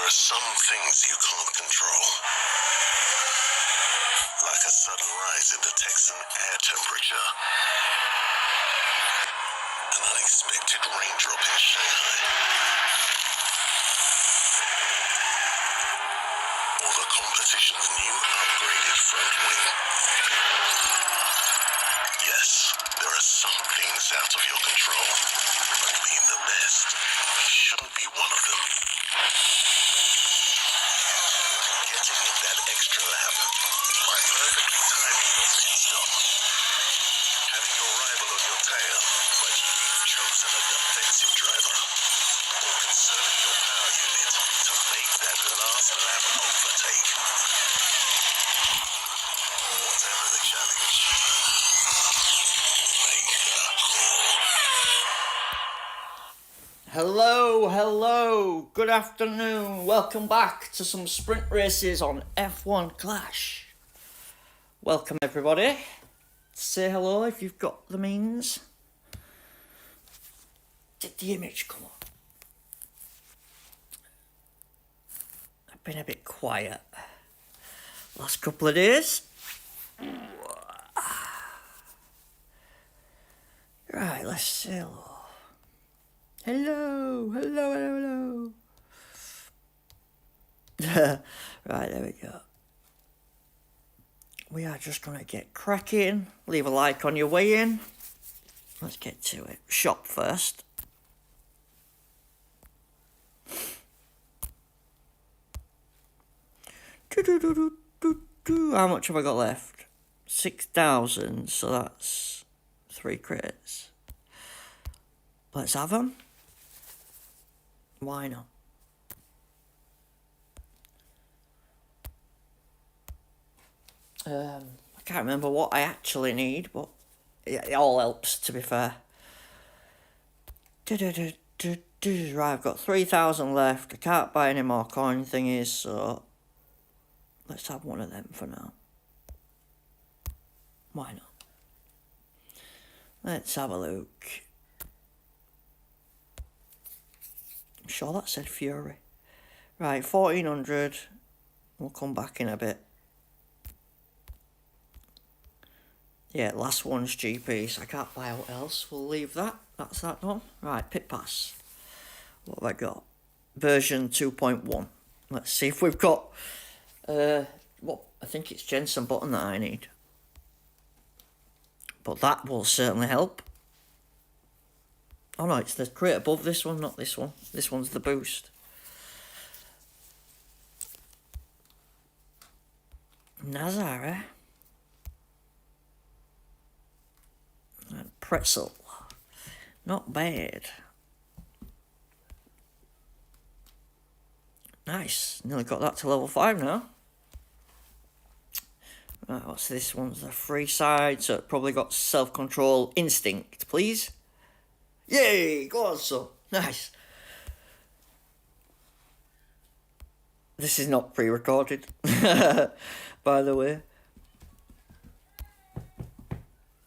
There are some things you can't control. Like a sudden rise in the Texan air temperature. An unexpected raindrop in Shanghai. Or the competition's new upgraded front wing. Yes, there are some things out of your control, but being the best shouldn't be one of them. Getting in that extra lap by perfectly timing your pit stop. Having your rival on your tail, but you've chosen a defensive driver. Or conserving your power unit to make that last lap overtake. Whatever the challenge, make the call. Hello, good afternoon, welcome back to some sprint races on F1-Clash. Welcome everybody, say hello if you've got the means. Did the image come on? I've been a bit quiet last couple of days. Right, let's say hello. Hello. Right, there we go. We are just going to get cracking. Leave a like on your way in. Let's get to it. Shop first. How much have I got left? 6,000, so that's 3 crates. Let's have them. Why not? I can't remember what I actually need, but it all helps, to be fair. Right, I've got 3,000 left. I can't buy any more coin thingies, so let's have one of them for now. Why not? Let's have a look. I'm sure that said Fury. Right, 1,400. We'll come back in a bit. Yeah, last one's GP, so I can't buy what else. We'll leave that. That's that done. Right, pit pass. What have I got? Version 2.1. Let's see if we've got... what? I think it's Jensen Button that I need. But that will certainly help. Oh no, it's the crate above this one, not this one. This one's the boost. Nazara. And Pretzel. Not bad. Nice. Nearly got that to level 5 now. Right, what's this one's the free side, so it probably got self-control instinct, please. Yay! Go on, son. Nice. This is not pre-recorded, by the way.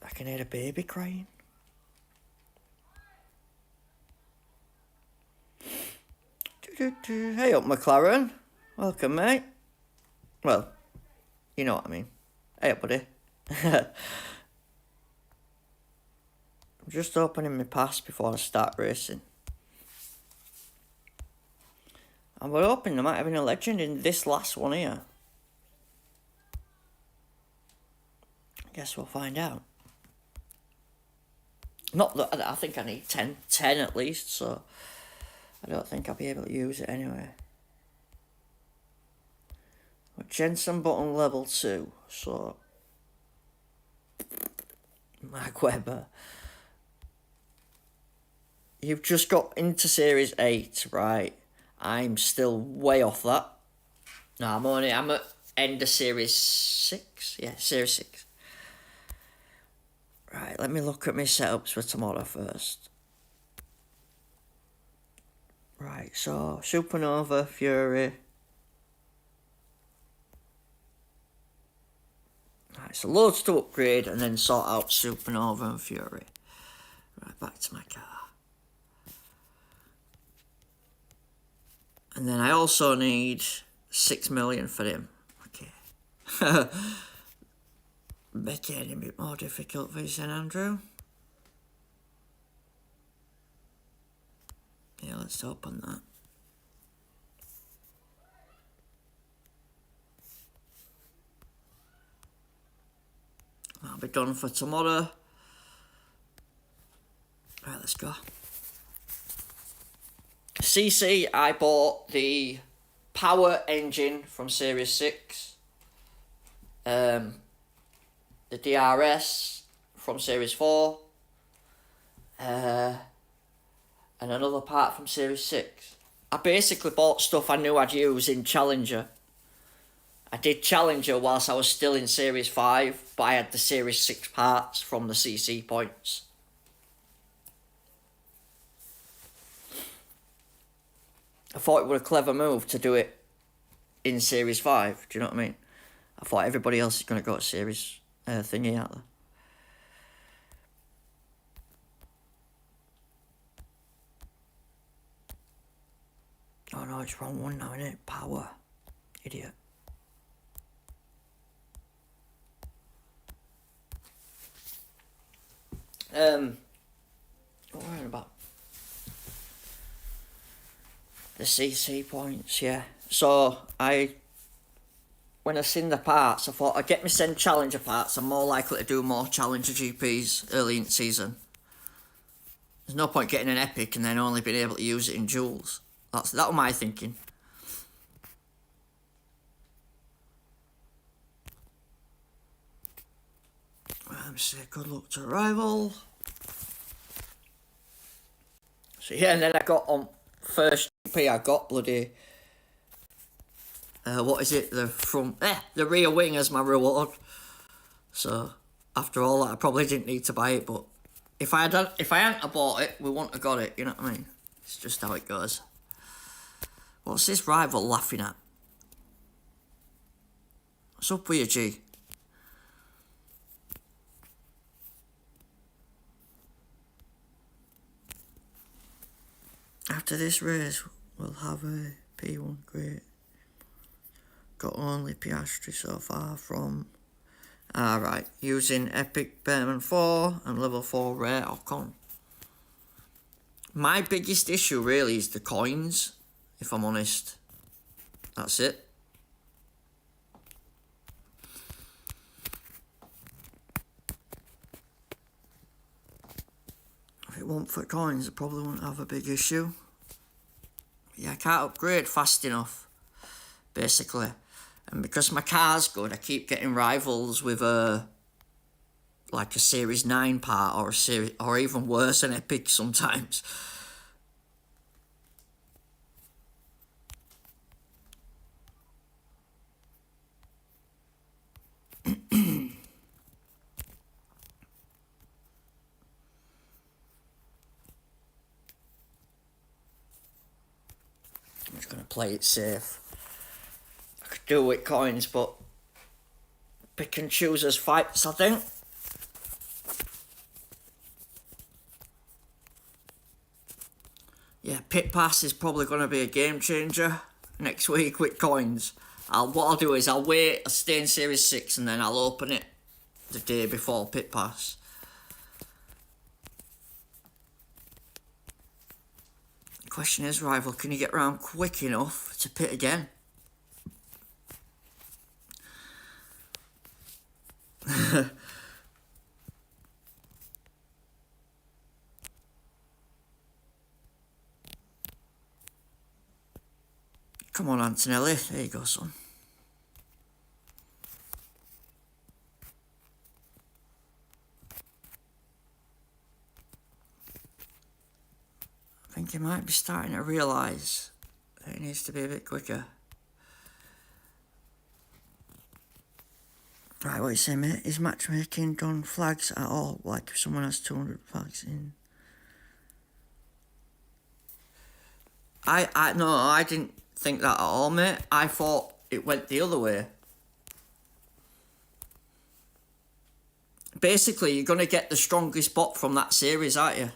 I can hear a baby crying. Hey up, McLaren. Welcome, mate. Well, you know what I mean. Hey up, buddy. I'm just opening my pass before I start racing. And we're hoping there might have been a legend in this last one here. I guess we'll find out. Not that I think I need 10 at least, so I don't think I'll be able to use it anyway. But Jensen Button level 2, so Mark Webber. You've just got into Series 8, right? I'm still way off that. No, I'm at end of Series 6. Yeah, Series 6. Right, let me look at my setups for tomorrow first. Right, so Supernova, Fury. Right, so loads to upgrade and then sort out Supernova and Fury. Right, back to my car. And then I also need 6 million for him. Okay. Making it a bit more difficult for St Andrew. Yeah, let's open that. That'll be done for tomorrow. Right, let's go. CC, I bought the power engine from Series 6. The DRS from Series 4. And another part from Series 6. I basically bought stuff I knew I'd use in Challenger. I did Challenger whilst I was still in Series 5, but I had the Series 6 parts from the CC points. I thought it was a clever move to do it in Series 5, do you know what I mean? I thought everybody else is going to go to Series thingy out there. Oh no, it's wrong one now, isn't it? Power. Idiot. What were I about? The CC points, yeah. So, when I seen the parts, I thought I'd get me send Challenger parts. I'm more likely to do more Challenger GPs early in the season. There's no point getting an Epic and then only being able to use it in duels. That was my thinking. Say good luck to Rival. So yeah, and then I got on first GP, I got bloody what is it? The rear wing as my reward. So after all that, I probably didn't need to buy it, but if I hadn't bought it, we wouldn't have got it. You know what I mean? It's just how it goes. What's this Rival laughing at? What's up with you, G? After this race, we'll have a P1 grade. Got only Piastri so far from... Alright, using Epic Bearman 4 and level 4 Rare Ocon. My biggest issue really is the coins, if I'm honest. That's it. If it weren't for coins, I probably wouldn't have a big issue. Yeah, I can't upgrade fast enough, basically. And because my car's good, I keep getting rivals with like a Series 9 part or even worse, an Epic sometimes. I'm just going to play it safe. I could do with coins, but pick and choose as fights, I think. Yeah, Pit Pass is probably going to be a game changer next week with coins. What I'll do is I'll stay in Series 6 and then I'll open it the day before Pit Pass. The question is, Rival, can you get around quick enough to pit again? Come on, Antonelli. There you go, son. I think he might be starting to realise that he needs to be a bit quicker. Right, what you say, mate? Is matchmaking done flags at all? Like if someone has 200 flags in? No, I didn't think that at all, mate. I thought it went the other way. Basically, you're going to get the strongest bot from that series, aren't you?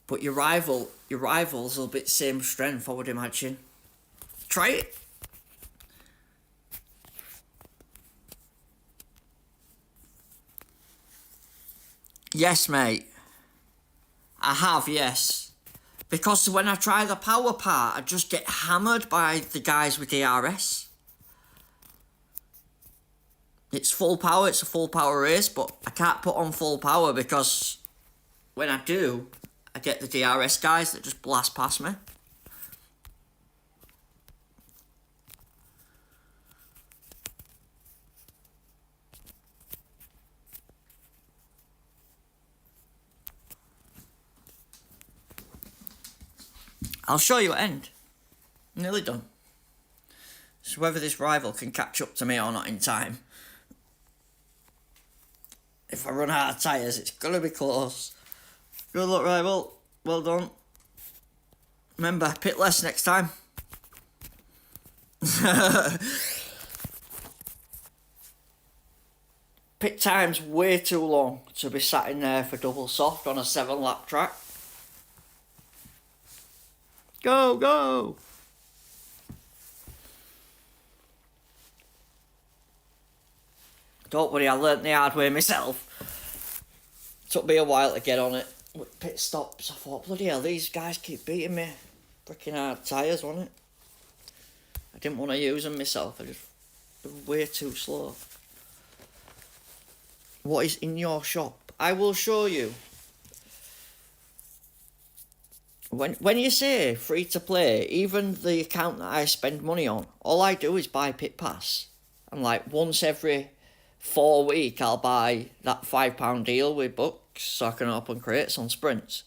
But your rivals will be the same strength, I would imagine. Try it. Yes, mate. I have, yes. Because when I try the power part, I just get hammered by the guys with DRS. It's full power, it's a full power race, but I can't put on full power because when I do, I get the DRS guys that just blast past me. I'll show you at end. Nearly done. So whether this rival can catch up to me or not in time. If I run out of tyres, it's gonna be close. Good luck, rival. Well done. Remember, pit less next time. Pit time's way too long to be sat in there for double soft on a 7-lap track. Go, go! Don't worry, I learnt the hard way myself. Took me a while to get on it with pit stops. I thought, bloody hell, these guys keep beating me. Freaking hard tyres, wasn't it? I didn't want to use them myself. They were way too slow. What is in your shop? I will show you. When you say free to play, even the account that I spend money on, all I do is buy Pit Pass. And like once every 4 weeks, I'll buy that £5 deal with books so I can open crates on sprints.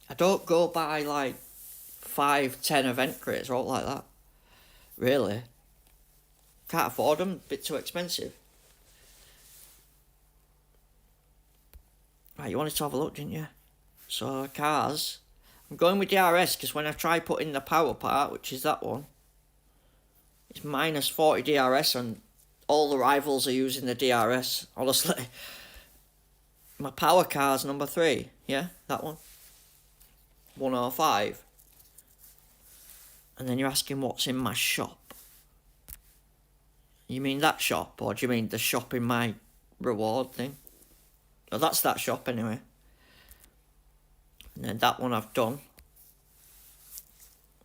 I don't go buy like 5-10 event crates or all like that. Really. Can't afford them, a bit too expensive. Right, you wanted to have a look, didn't you? So, cars. I'm going with DRS because when I try putting the power part, which is that one, it's minus 40 DRS and all the rivals are using the DRS, honestly. My power car's number 3, yeah, that one. 105. And then you're asking what's in my shop. You mean that shop, or do you mean the shop in my reward thing? Oh, that's that shop anyway. And then that one I've done.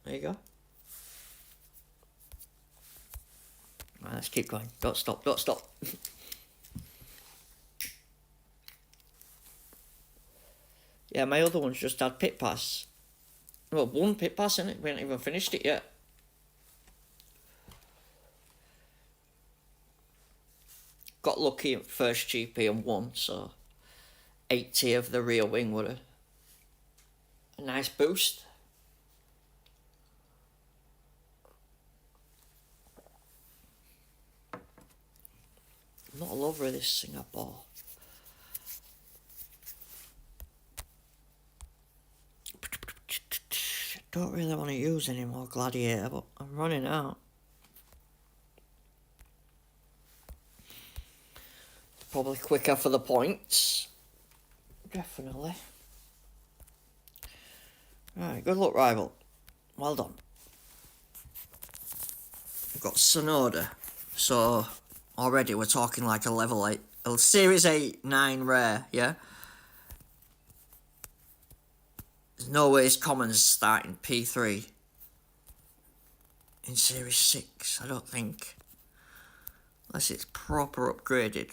There you go. Right, let's keep going. Don't stop, don't stop. Yeah, my other one's just had pit pass. Well, one pit pass in it. We haven't even finished it yet. Got lucky at first GP and won, so 80 of the rear wing would have a nice boost. I'm not a lover of this Singapore. Don't really want to use any more Gladiator, but I'm running out. Probably quicker for the points. Definitely. Right, good luck, rival. Well done. We've got Sonoda. So, already we're talking like a level 8. A Series 8, 9 rare, yeah? There's no way his commons starting P3 in Series 6, I don't think. Unless it's proper upgraded.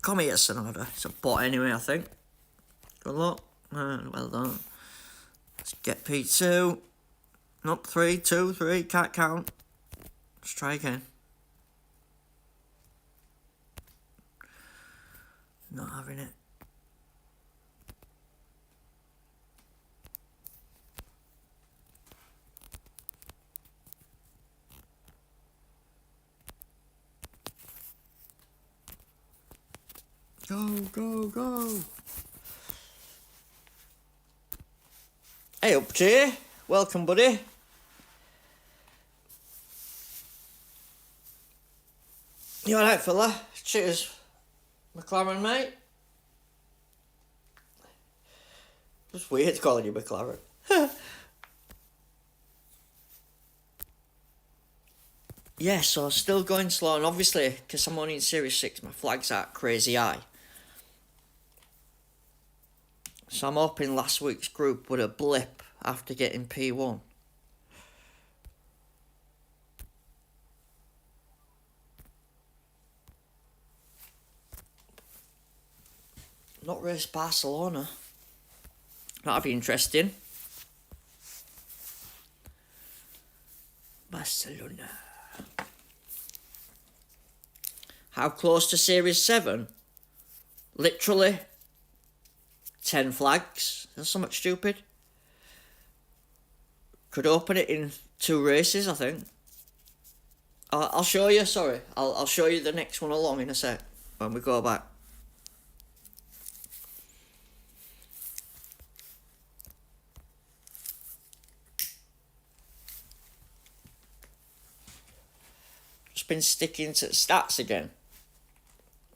Come here, Sonoda. It's a bot anyway, I think. Good luck. Well done. Let's get P2. Nope, 3, 2, 3. Can't count. Let's try again. Not having it. Go, go, go. Hey, up to you. Welcome, buddy. You alright, fella? Cheers, McLaren, mate. It's weird calling you McLaren. Yeah, so still going slow, and obviously, because I'm only in Series 6, my flag's at crazy high. So I'm hoping last week's group would a blip after getting P1. Not race Barcelona. That'd be interesting. Barcelona. How close to Series 7? Literally 10 flags. That's somewhat stupid. Could open it in 2 races, I think. I'll show you, sorry. I'll show you the next one along in a sec when we go back. Just been sticking to stats again.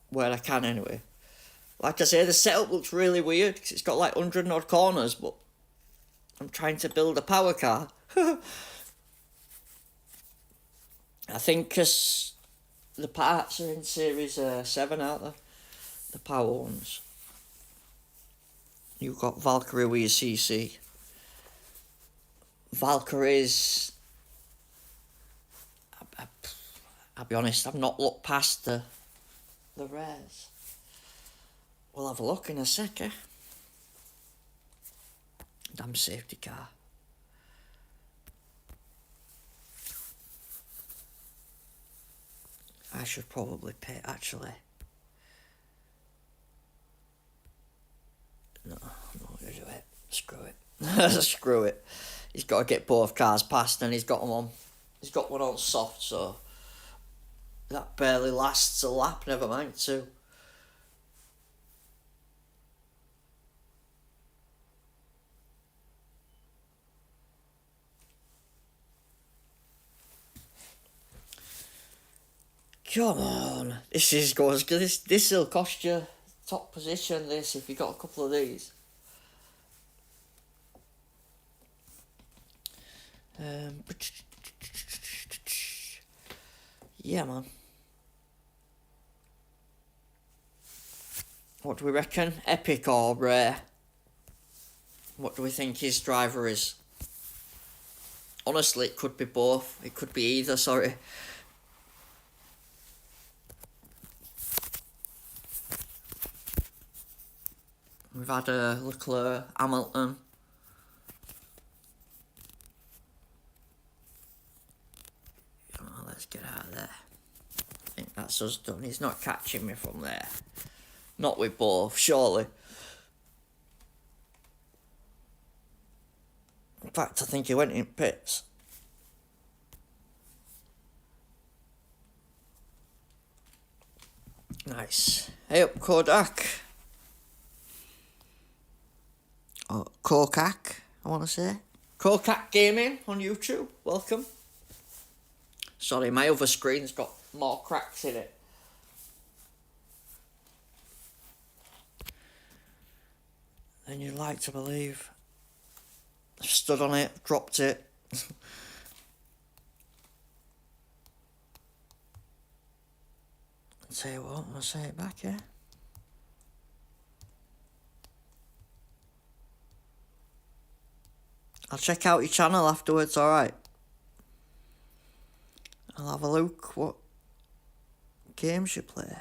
Where I can anyway. Like I say, the setup looks really weird because it's got like 100 odd corners, but I'm trying to build a power car. I think because the parts are in Series 7, aren't they? The power ones. You've got Valkyrie with your CC. Valkyrie's... I'll be honest, I've not looked past the rares. We'll have a look in a sec, eh? Damn safety car. I should probably pay, actually. No, I'm not going to do it. Screw it. Screw it. He's got to get both cars past, and he's got them on. He's got one on soft, so that barely lasts a lap, never mind 2. Come on. This'll cost you top position, this, if you got a couple of these. Yeah, man. What do we reckon? Epic or rare? What do we think his driver is? Honestly, it could be both. It could be either, sorry. We've had Leclerc, Hamilton. Oh, let's get out of there. I think that's us done. He's not catching me from there. Not with both, surely. In fact, I think he went in pits. Nice. Hey up, Kodak. Or Kokak, I want to say. Kokak Gaming on YouTube. Welcome. Sorry, my other screen's got more cracks in it. Then you'd like to believe. I've stood on it, dropped it. I'll tell you what, I'll say it back, yeah? I'll check out your channel afterwards, alright? I'll have a look what games you play.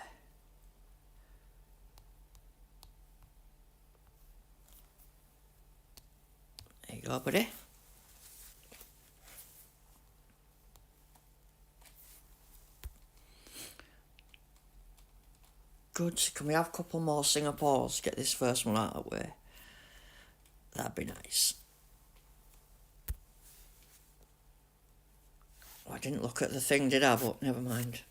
There you go, buddy. Good. Can we have a couple more Singapores? Get this first one out of the way. That'd be nice. Oh, I didn't look at the thing, did I? But never mind.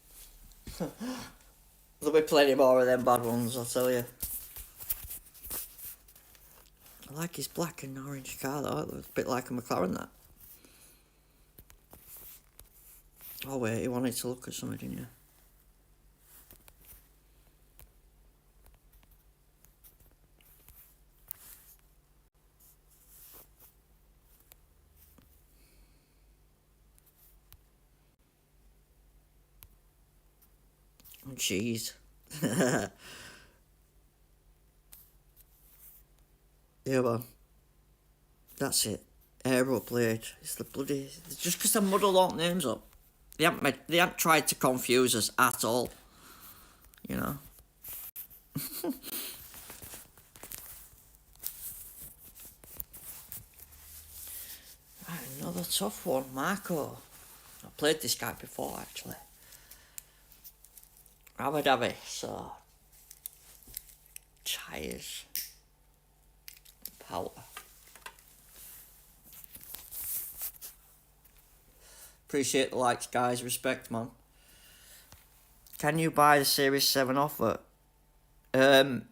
There'll be plenty more of them bad ones, I'll tell you. I like his black and orange car though. It looks a bit like a McLaren, that. Oh wait, you wanted to look at something, didn't you? Jeez. Yeah, man. That's it. Aeroblade. It's the bloody... It's just because they muddle all names up. They haven't tried to confuse us at all. You know? Right, another tough one. Marco. I played this guy before, actually. Abu Dhabi, so... Tyres. Power. Appreciate the likes, guys. Respect, man. Can you buy the Series 7 offer? When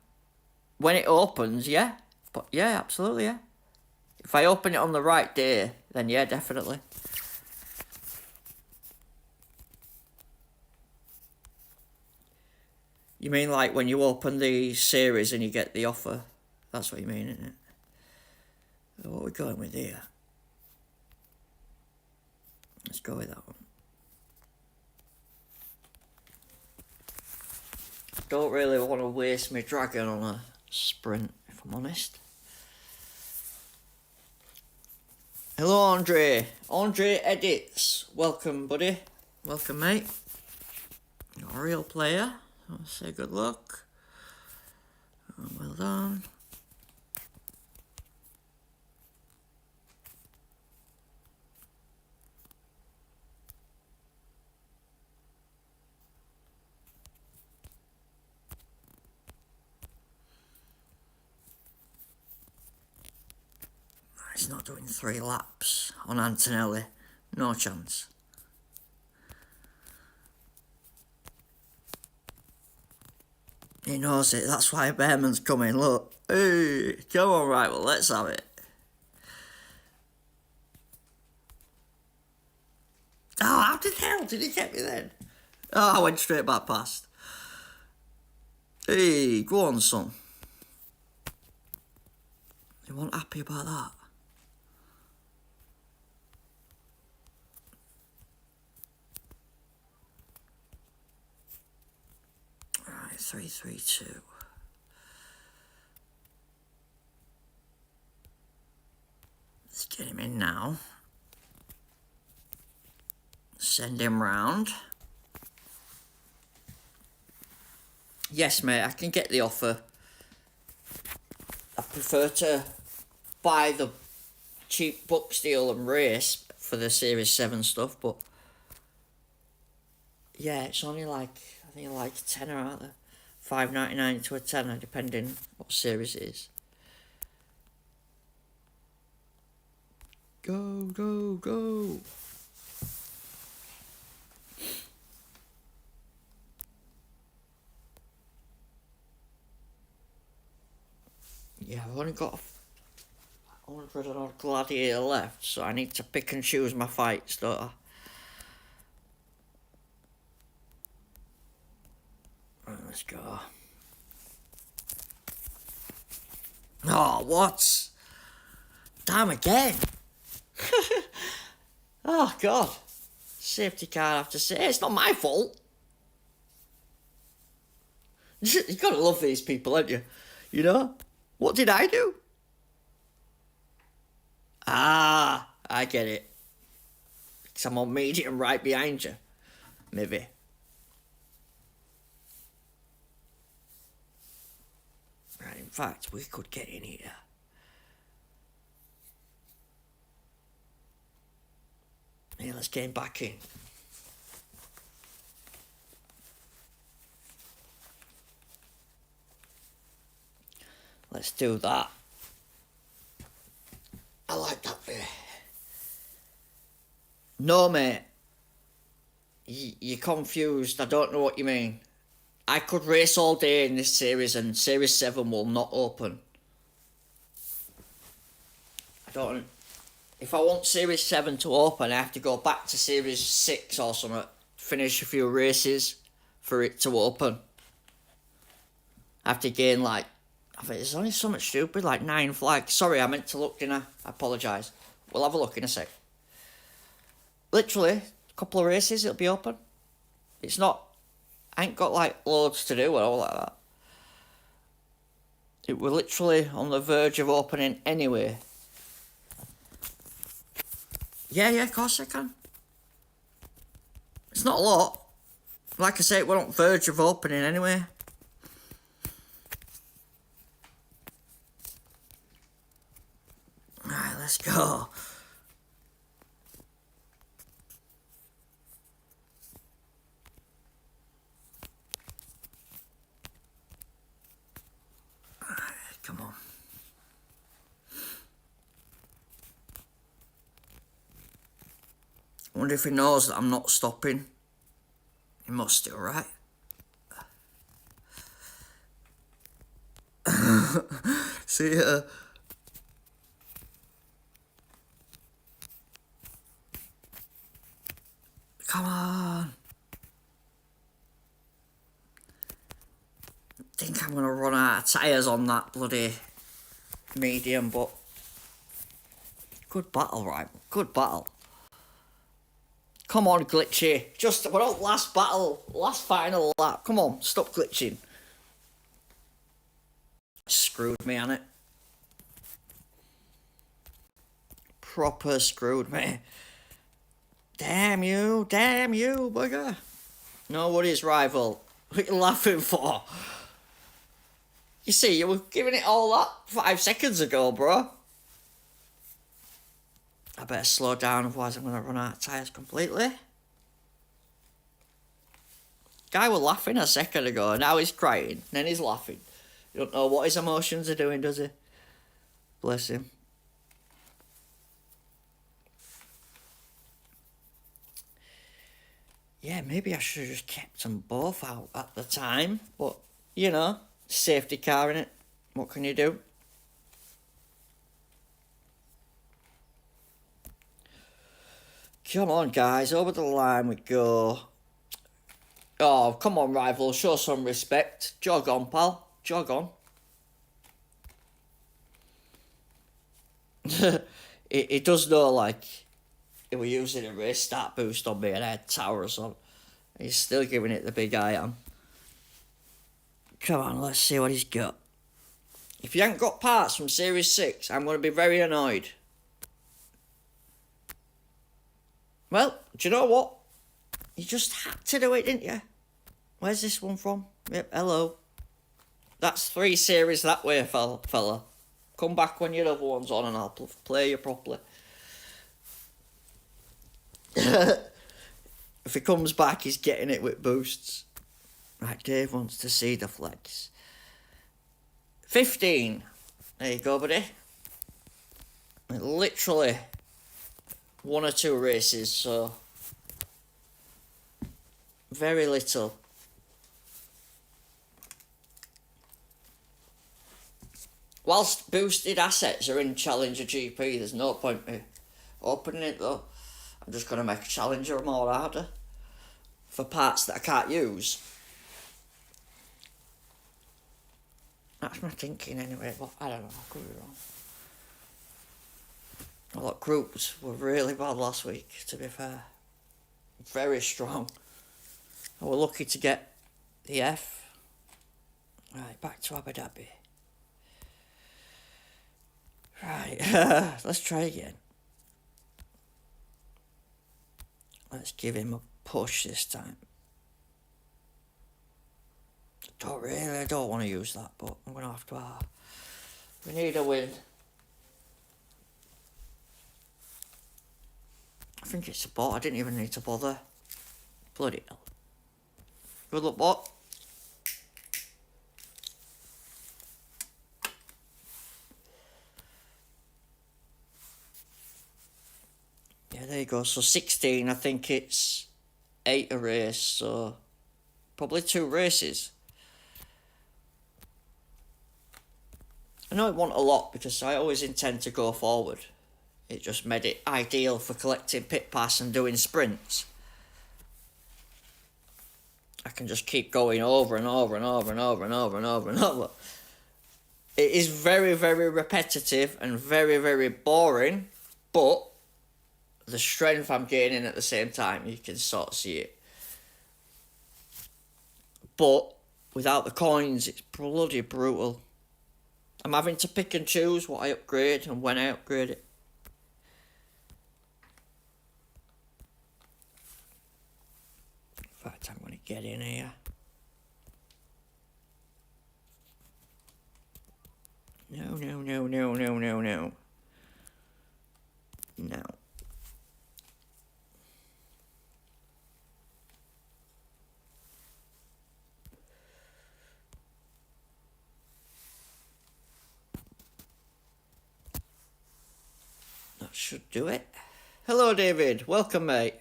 it opens, yeah. But yeah, absolutely, yeah. If I open it on the right day, then yeah, definitely. You mean like when you open the series and you get the offer? That's what you mean, isn't it? What are we going with here? Let's go with that one. Don't really want to waste my dragon on a sprint, if I'm honest. Hello, Andre. Andre Edits. Welcome, buddy. Welcome, mate. You're a real player. I'll say good luck. Well done. He's not doing 3 laps on Antonelli. No chance. He knows it. That's why Behrman's coming. Look. Hey, come on, right. Well, let's have it. Oh, how the hell did he get me then? Oh, I went straight back past. Hey, go on, son. You weren't happy about that? Right, 3-3-2. Let's get him in now. Send him round. Yes, mate, I can get the offer. I prefer to buy the cheap book deal and race for the Series 7 stuff, but yeah, it's only like, I think like a tenner, aren't there? $5.99 to a tenner, depending what series it is. Go, go, go. Yeah, I've only got 100 and odd gladiator left, so I need to pick and choose my fights, don't I? Right, let's go. Oh, what? Damn again. Oh, God. Safety car, I have to say. It's not my fault. You've got to love these people, haven't you? You know? What did I do? Ah, I get it. Because I'm on medium right behind you. Maybe. Right, in fact, we could get in here. Yeah, let's get him back in. Let's do that. I like that bit. No, mate. You're confused. I don't know what you mean. I could race all day in this series and Series 7 will not open. I don't... If I want Series 7 to open, I have to go back to Series 6 or something. Finish a few races for it to open. I have to gain like... I think it's only something stupid, like 9 flags. Sorry, I meant to look, didn't I? I apologise. We'll have a look in a sec. Literally, a couple of races, it'll be open. It's not... I ain't got like loads to do or all like that. It were literally on the verge of opening anyway. Yeah, of course I can. It's not a lot. Like I say, we're on the verge of opening anyway. Right, let's go. Come on. I wonder if he knows that I'm not stopping. He must do, right? See ya. Come on. I think I'm going to run out of tyres on that bloody medium, but good battle, right? Good battle. Come on, glitchy. We're on last battle, last final lap. Come on, stop glitching. Screwed me, on it. Proper screwed me. Damn you, bugger. No worries, rival. What are you laughing for? You see, you were giving it all that 5 seconds ago, bro. I better slow down, otherwise I'm going to run out of tyres completely. Guy was laughing a second ago, now he's crying, then he's laughing. You don't know what his emotions are doing, does he? Bless him. Yeah, maybe I should have just kept them both out at the time, but, you know, safety car in it. What can you do? Come on, guys, over the line we go. Oh, come on, rival, show some respect. Jog on, pal, jog on. It does know, like, he was using a race start boost on me and I had towers on. He's still giving it the big eye on. Come on, let's see what he's got. If you haven't got parts from Series 6, I'm going to be very annoyed. Well, do you know what? You just had to do it, didn't you? Where's this one from? Yep, hello. That's 3 series that way, fella. Come back when your other one's on and I'll play you properly. If he comes back, he's getting it with boosts. Right, Dave wants to see the flex. 15. There you go, buddy. Literally 1 or 2 races, so very little. Whilst boosted assets are in Challenger GP, there's no point me opening it though. I'm just going to make Challenger more harder for parts that I can't use. That's my thinking anyway, but I don't know, I could be wrong. I thought groups were really bad last week, to be fair. Very strong. I was lucky to get the F. Right, back to Abu Dhabi. Right, let's try again. Let's give him a push this time. I don't want to use that, but I'm going to have to. We need a win. I think it's a bot. I didn't even need to bother. Bloody hell. Good luck, bot. Yeah, there you go. So 16, I think it's 8 a race, so probably 2 races. I know it wasn't a lot because I always intend to go forward. It just made it ideal for collecting pit pass and doing sprints. I can just keep going over and over and over and over and over and over and over. It is very, very repetitive and very, very boring, but the strength I'm gaining at the same time, you can sort of see it. But without the coins, it's bloody brutal. I'm having to pick and choose what I upgrade and when I upgrade it. In fact, I'm going to get in here. No. No. That should do it. Hello, David. Welcome, mate.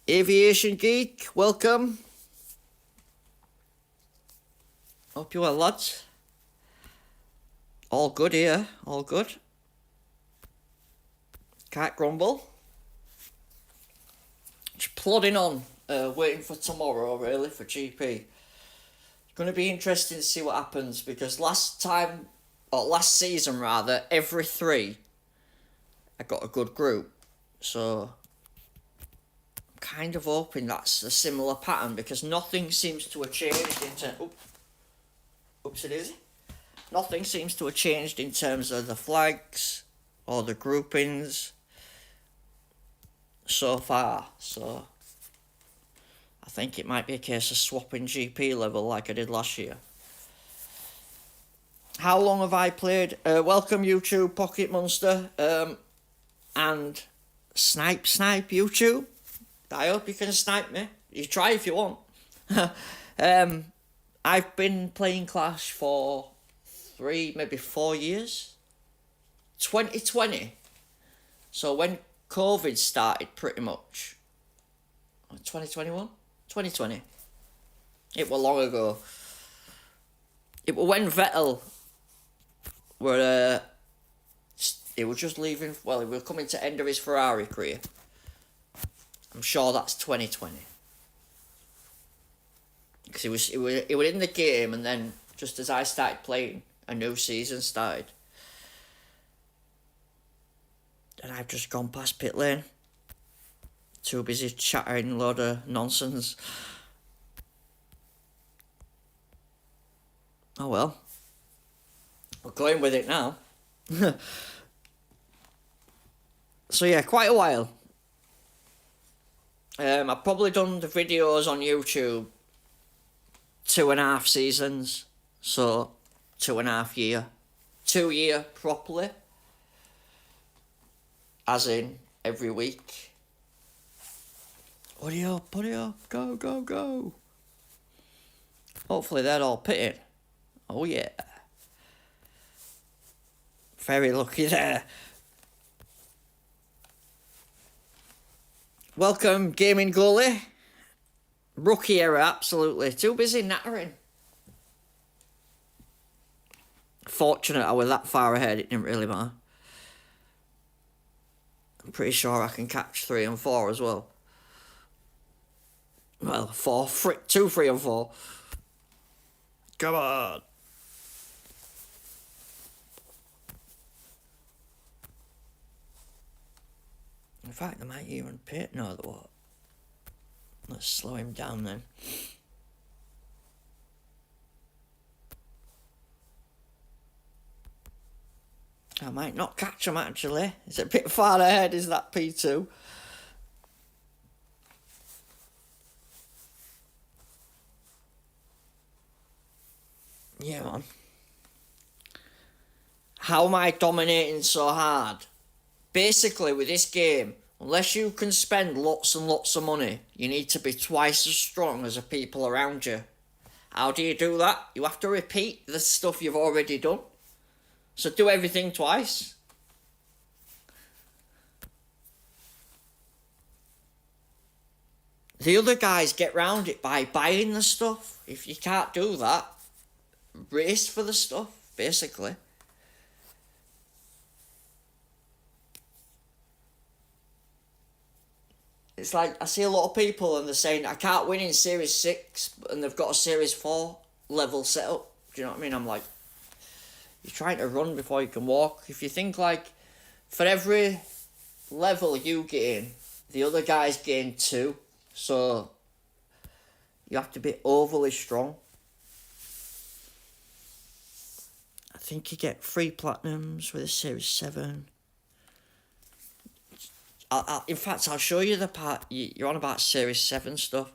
Aviation Geek, welcome. Hope you well, lads. All good here, all good. Can't grumble. Just plodding on, waiting for tomorrow, really, for GP. It's going to be interesting to see what happens, because last season, every 3, I got a good group. So, I'm kind of hoping that's a similar pattern, because nothing seems to have changed in terms... Oopsie-daisy. Nothing seems to have changed in terms of the flags or the groupings so far. So I think it might be a case of swapping GP level like I did last year. How long have I played? Welcome YouTube, Pocket Monster, and Snipe YouTube. I hope you can snipe me. You try if you want. I've been playing Clash for 3, maybe 4 years. 2020. So when COVID started, pretty much. 2021? 2020. It was long ago. It was when Vettel were... he was just leaving... Well, he was coming to end of his Ferrari career. I'm sure that's 2020. Because he was in the game, and then just as I started playing, a new season started. And I've just gone past pit lane. Too busy chattering a load of nonsense. Oh well. We're going with it now. So yeah, quite a while. I've probably done the videos on YouTube 2.5 seasons, so 2.5 year, 2 year properly, as in every week. Putty up, go. Hopefully they're all pitting. Oh yeah. Very lucky there. Welcome, Gaming Goalie. Rookie error, absolutely. Too busy nattering. Fortunate I was that far ahead, it didn't really matter. I'm pretty sure I can catch 3 and 4 as well. Well, 2, 3 and 4. Come on. In fact, they might even pit. No, what? Let's slow him down then. I might not catch him actually. It's a bit far ahead, is that P2? Yeah, man. How am I dominating so hard? Basically, with this game, unless you can spend lots and lots of money, you need to be twice as strong as the people around you. How do you do that? You have to repeat the stuff you've already done. So do everything twice. The other guys get round it by buying the stuff. If you can't do that, race for the stuff, basically. It's like, I see a lot of people and they're saying, I can't win in Series 6, and they've got a Series 4 level set up. Do you know what I mean? I'm like, you're trying to run before you can walk. If you think like, for every level you gain, the other guys gain 2. So, You have to be overly strong. I think you get 3 platinums with a Series 7. In fact, I'll show you the part you're on about Series 7 stuff.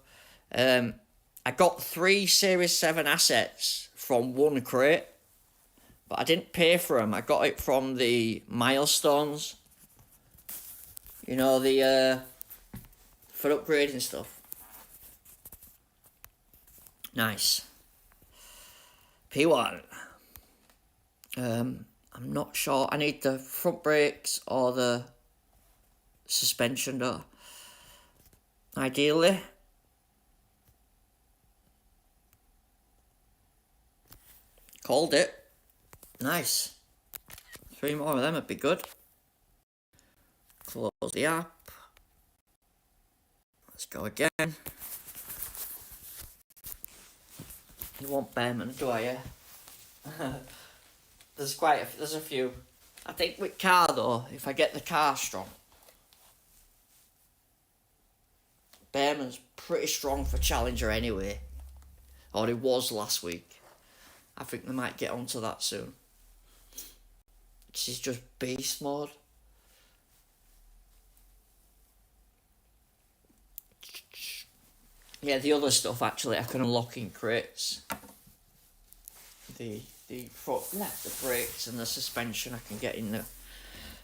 I got 3 Series 7 assets from one crate, but I didn't pay for them. I got it from the milestones. You know, the for upgrading stuff. Nice. P1. I'm not sure. I need the front brakes or the suspension though. Ideally. Called it. Nice. 3 more of them would be good. Close the app. Let's go again. You want Bearman, do I? Yeah. There's a few. I think with car though, if I get the car strong, Bearman's pretty strong for Challenger anyway, or it was last week. I think they might get onto that soon. This is just beast mode. Yeah, the other stuff actually I can unlock in crates. The front, the brakes and the suspension I can get in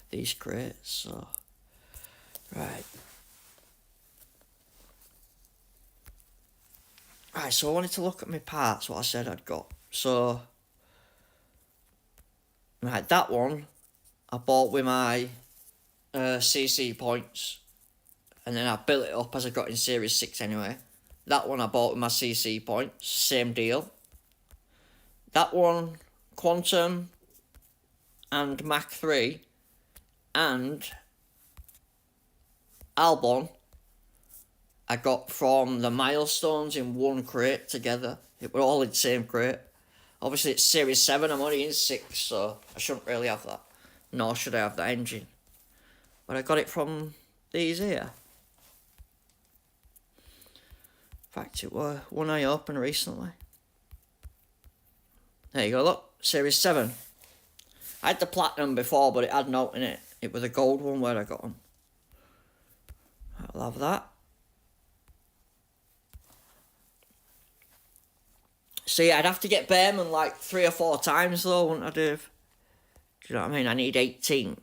these crates. So right. Right, so I wanted to look at my parts, what I said I'd got. So right, that one I bought with my CC points, and then I built it up as I got in Series 6 anyway. That one I bought with my CC points, same deal. That one, Quantum and Mach 3 and Albon, I got from the milestones in one crate together. It were all in the same crate. Obviously it's Series 7, I'm only in 6, so I shouldn't really have that. Nor should I have that engine. But I got it from these here. In fact, it were one I opened recently. There you go, look, Series 7. I had the platinum before, but it had note in it. It was a gold one where I got them. I'll have that. See, I'd have to get Bearman like 3 or 4 times though, wouldn't I, Dave? Do you know what I mean? I need 18.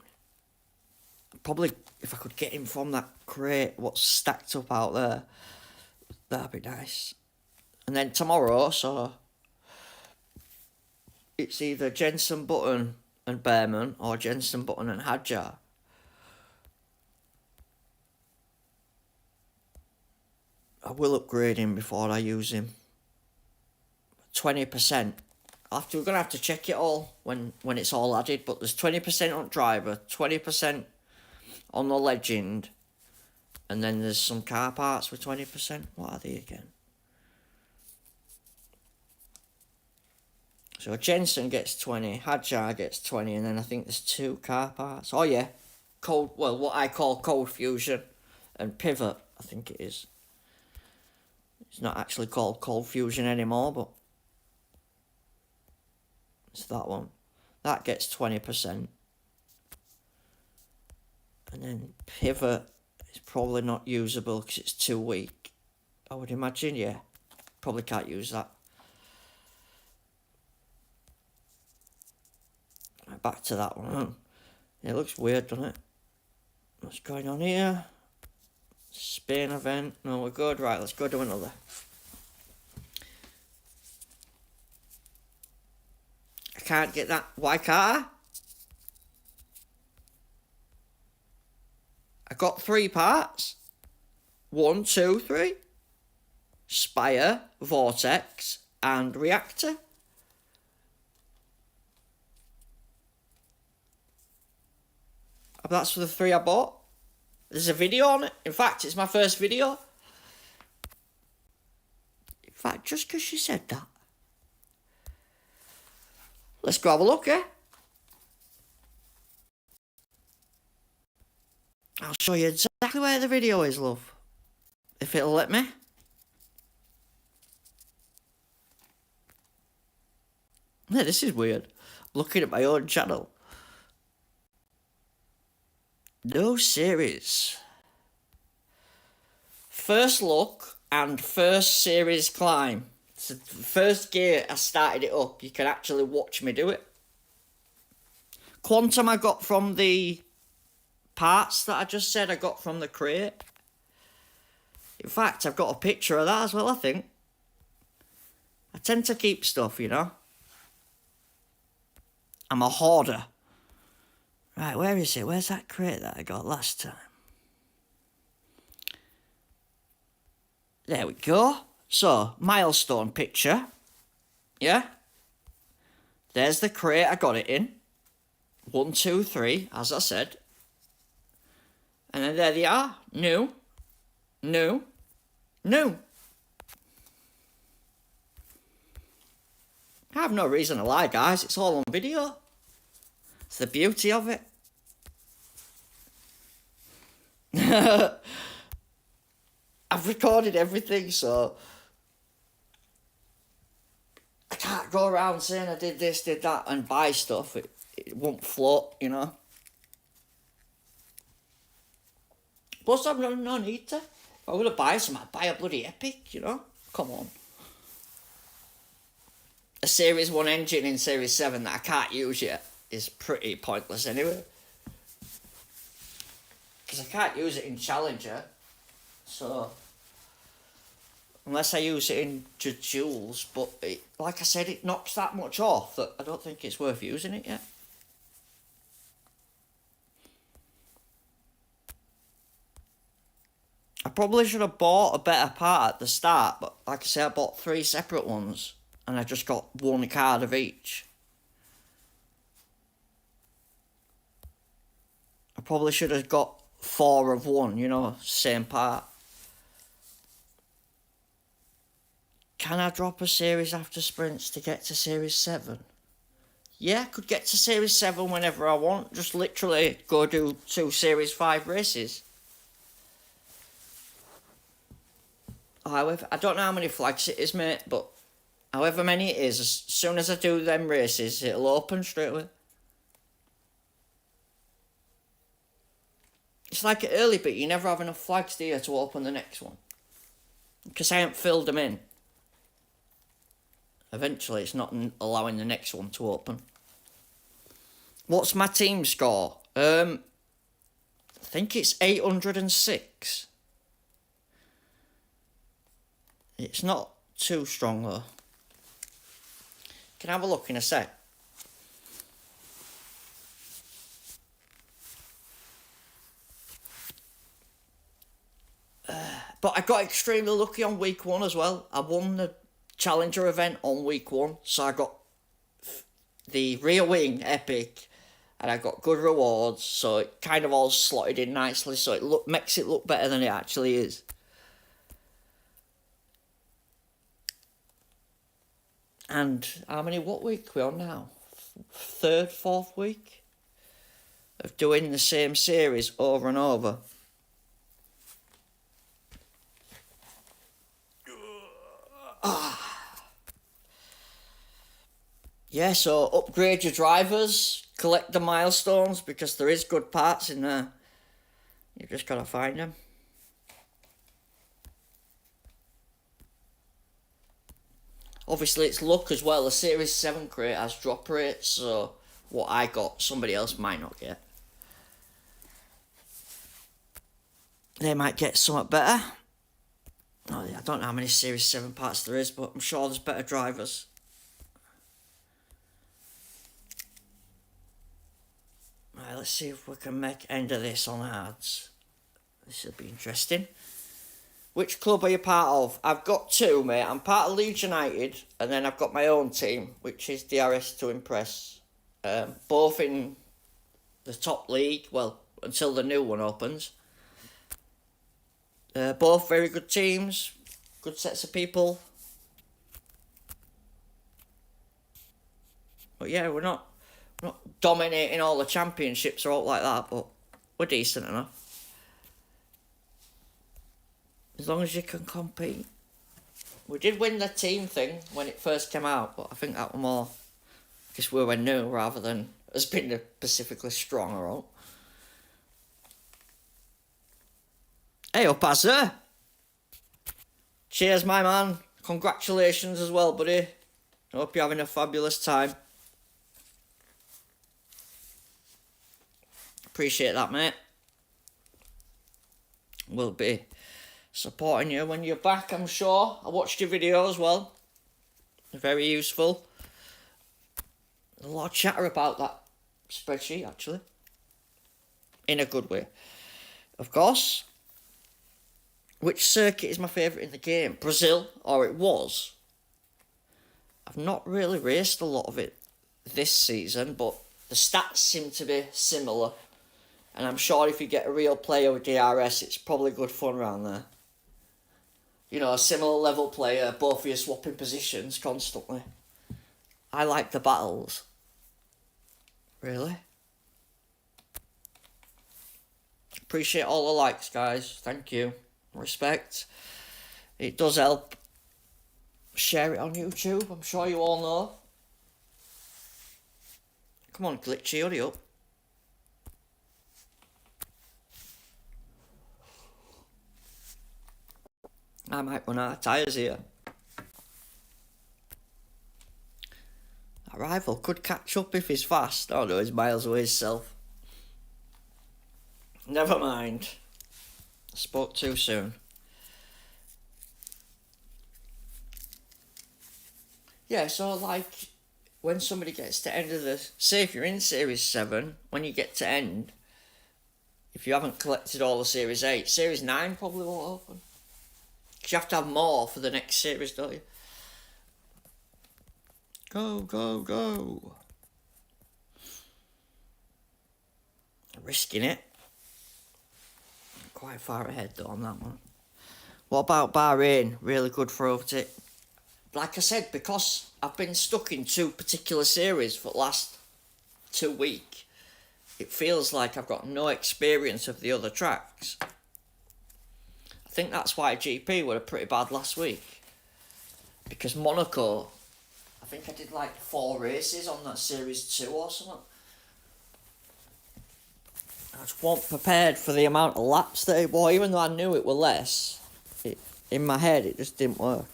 Probably, if I could get him from that crate, what's stacked up out there, that'd be nice. And then tomorrow, so it's either Jensen Button and Bearman or Jensen Button and Hadjar. I will upgrade him before I use him. 20%. We're gonna have to check it all when it's all added, but there's 20% on driver, 20% on the legend, and then there's some car parts with 20%. What are they again? So Jensen gets 20, Hadjar gets 20, and then I think there's 2 car parts. Oh yeah, what I call Cold Fusion and Pivot, I think it is. It's not actually called Cold Fusion anymore, but it's that one. That gets 20%. And then Pivot is probably not usable because it's too weak. I would imagine, yeah. Probably can't use that. Right, back to that one. It looks weird, doesn't it? What's going on here? Spain event. No, we're good. Right, let's go to another. I can't get that. Why can't I got 3 parts. 1, 2, 3. Spire, Vortex, and Reactor. That's for the 3 I bought. There's a video on it. In fact, it's my first video. In fact, just because she said that. Let's go have a look, eh? I'll show you exactly where the video is, love. If it'll let me. Yeah, this is weird. I'm looking at my own channel. No series. First look and first series climb. It's the first gear I started it up. You can actually watch me do it. Quantum I got from the parts that I just said I got from the crate. In fact, I've got a picture of that as well, I think. I tend to keep stuff, you know. I'm a hoarder. Right, where is it? Where's that crate that I got last time? There we go. So, milestone picture. Yeah. There's the crate I got it in. 1, 2, 3, as I said. And then there they are. New. New. New. I have no reason to lie, guys. It's all on video. It's the beauty of it. I've recorded everything, so I can't go around saying I did this, did that, and buy stuff. It won't float, you know. Plus, I've no need to. If I were to buy some, I'd buy a bloody Epic, you know. Come on. A Series 1 engine in Series 7 that I can't use yet is pretty pointless anyway. Because I can't use it in Challenger. So, unless I use it in Joules, but like I said, it knocks that much off that I don't think it's worth using it yet. I probably should have bought a better part at the start, but like I said, I bought 3 separate ones, and I just got 1 card of each. I probably should have got 4 of 1, you know, same part. Can I drop a series after sprints to get to Series 7? Yeah, I could get to Series 7 whenever I want. Just literally go do 2 Series 5 races. However, I don't know how many flags it is, mate, but however many it is, as soon as I do them races, it'll open straight away. It's like an early bit, you never have enough flags, do you, to open the next one? Because I haven't filled them in. Eventually, it's not allowing the next one to open. What's my team score? I think it's 806. It's not too strong, though. Can I have a look in a sec? But I got extremely lucky on week 1 as well. I won the Challenger event on week 1, so I got the rear wing epic, and I got good rewards, so it kind of all slotted in nicely, so it makes it look better than it actually is. And what week are we on now? 3rd, 4th week of doing the same series over and over. Yeah, so upgrade your drivers, collect the milestones, because there is good parts in there. You just gotta find them. Obviously, it's luck as well. The Series 7 crate has drop rates, so what I got, somebody else might not get. They might get something better. Oh, I don't know how many Series 7 parts there is, but I'm sure there's better drivers. Right, let's see if we can make end of this on hards. This will be interesting. Which club are you part of? I've got 2, mate. I'm part of Leeds United, and then I've got my own team, which is DRS to Impress. Both in the top league, well, until the new one opens. Both very good teams, good sets of people. But yeah, we're not dominating all the championships or all like that, but we're decent enough. As long as you can compete. We did win the team thing when it first came out, but I think that was more because we were new rather than us being specifically strong or all. Hey up, sir. Cheers, my man. Congratulations as well, buddy. Hope you're having a fabulous time. Appreciate that, mate. We'll be supporting you when you're back, I'm sure. I watched your video as well. Very useful. A lot of chatter about that spreadsheet, actually. In a good way. Of course. Which circuit is my favourite in the game? Brazil, or it was. I've not really raced a lot of it this season, but the stats seem to be similar. And I'm sure if you get a real player with DRS, it's probably good fun around there. You know, a similar level player, both of you swapping positions constantly. I like the battles. Really? Appreciate all the likes, guys. Thank you. Respect. It does help. Share it on YouTube. I'm sure you all know. Come on, Glitchy, hurry up. I might run out of tyres here. That rival could catch up if he's fast. Oh no, he's miles away himself. Never mind. Spoke too soon. Yeah, so like when somebody gets to end of the, say if you're in Series 7, when you get to end, if you haven't collected all the Series 8, Series 9 probably won't open. Because you have to have more for the next series, don't you? Go, go, go. Risking it. Quite far ahead though on that one. What about Bahrain? Really good for overtake. Like I said, because I've been stuck in two particular series for the last 2 weeks, it feels like I've got no experience of the other tracks. I think that's why GP were pretty bad last week. Because Monaco, I think I did like 4 races on that Series 2 or something. I just wasn't prepared for the amount of laps that it was, even though I knew it were less. In my head, it just didn't work.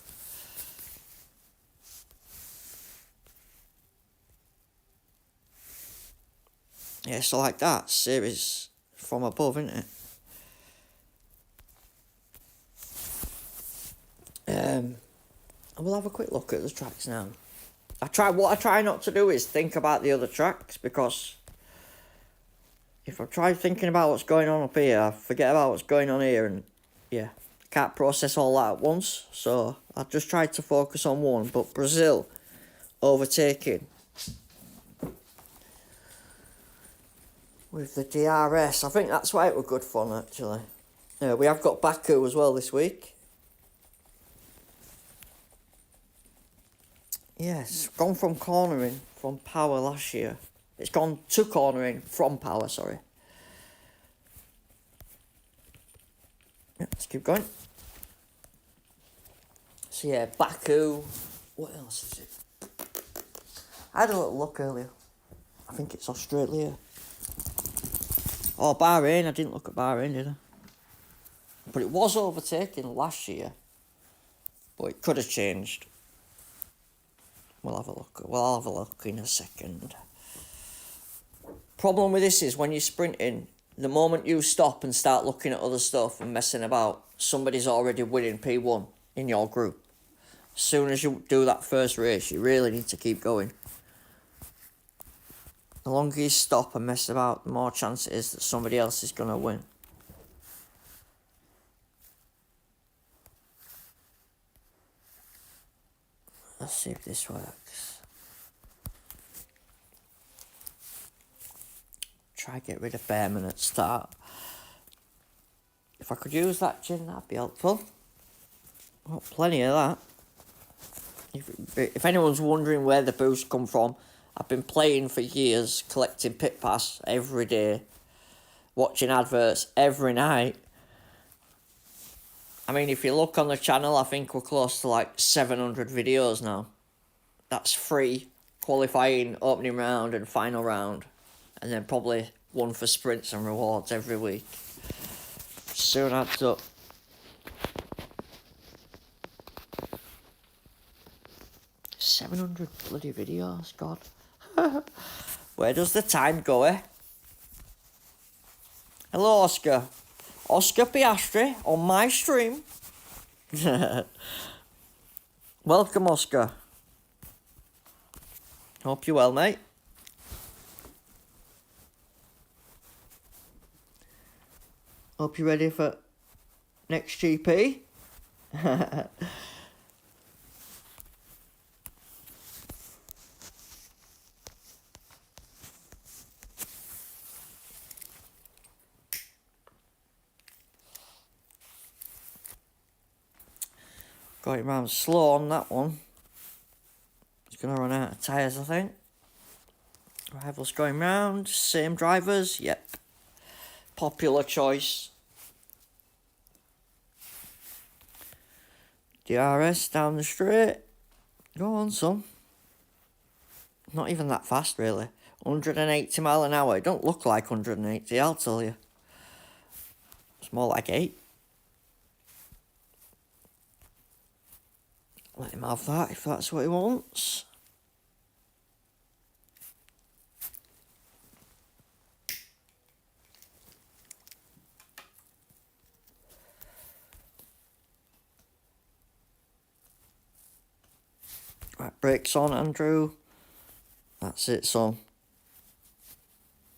Yeah, so like that, series from above, isn't it? We'll have a quick look at the tracks now. What I try not to do is think about the other tracks, because if I try thinking about what's going on up here, I forget about what's going on here, and yeah, I can't process all that at once. So I just tried to focus on one. But Brazil overtaking with the DRS, I think that's why it was good fun actually. Yeah, we have got Baku as well this week. Yes, gone from cornering from power last year. It's gone to cornering from power, sorry. Yeah, let's keep going. So yeah, Baku. What else is it? I had a little look earlier. I think it's Australia. Oh, Bahrain. I didn't look at Bahrain, did I? But it was overtaken last year. But it could have changed. We'll have a look. I'll have a look in a second. Problem with this is when you're sprinting, the moment you stop and start looking at other stuff and messing about, somebody's already winning P1 in your group. As soon as you do that first race, you really need to keep going. The longer you stop and mess about, the more chance it is that somebody else is going to win. Let's see if this works. Try get rid of Bearman at start. If I could use that gin, that'd be helpful. Got plenty of that. If anyone's wondering where the boost come from, I've been playing for years, collecting pit pass every day, watching adverts every night. I mean, if you look on the channel, I think we're close to like 700 videos now. That's free qualifying, opening round and final round. And then probably one for sprints and rewards every week. Soon adds up. $700 bloody videos, God. Where does the time go, eh? Hello, Oscar. Oscar Piastri on my stream. Welcome, Oscar. Hope you're well, mate. Hope you're ready for next GP. Got it round slow on that one. It's going to run out of tyres, I think. Rivals going round. Same drivers. Yep. Popular choice. DRS down the straight. Go on, son. Not even that fast, really. 180 mile an hour. It don't look like 180, I'll tell you. It's more like 8. Let him have that if that's what he wants. Right, brakes on, Andrew. That's it, son.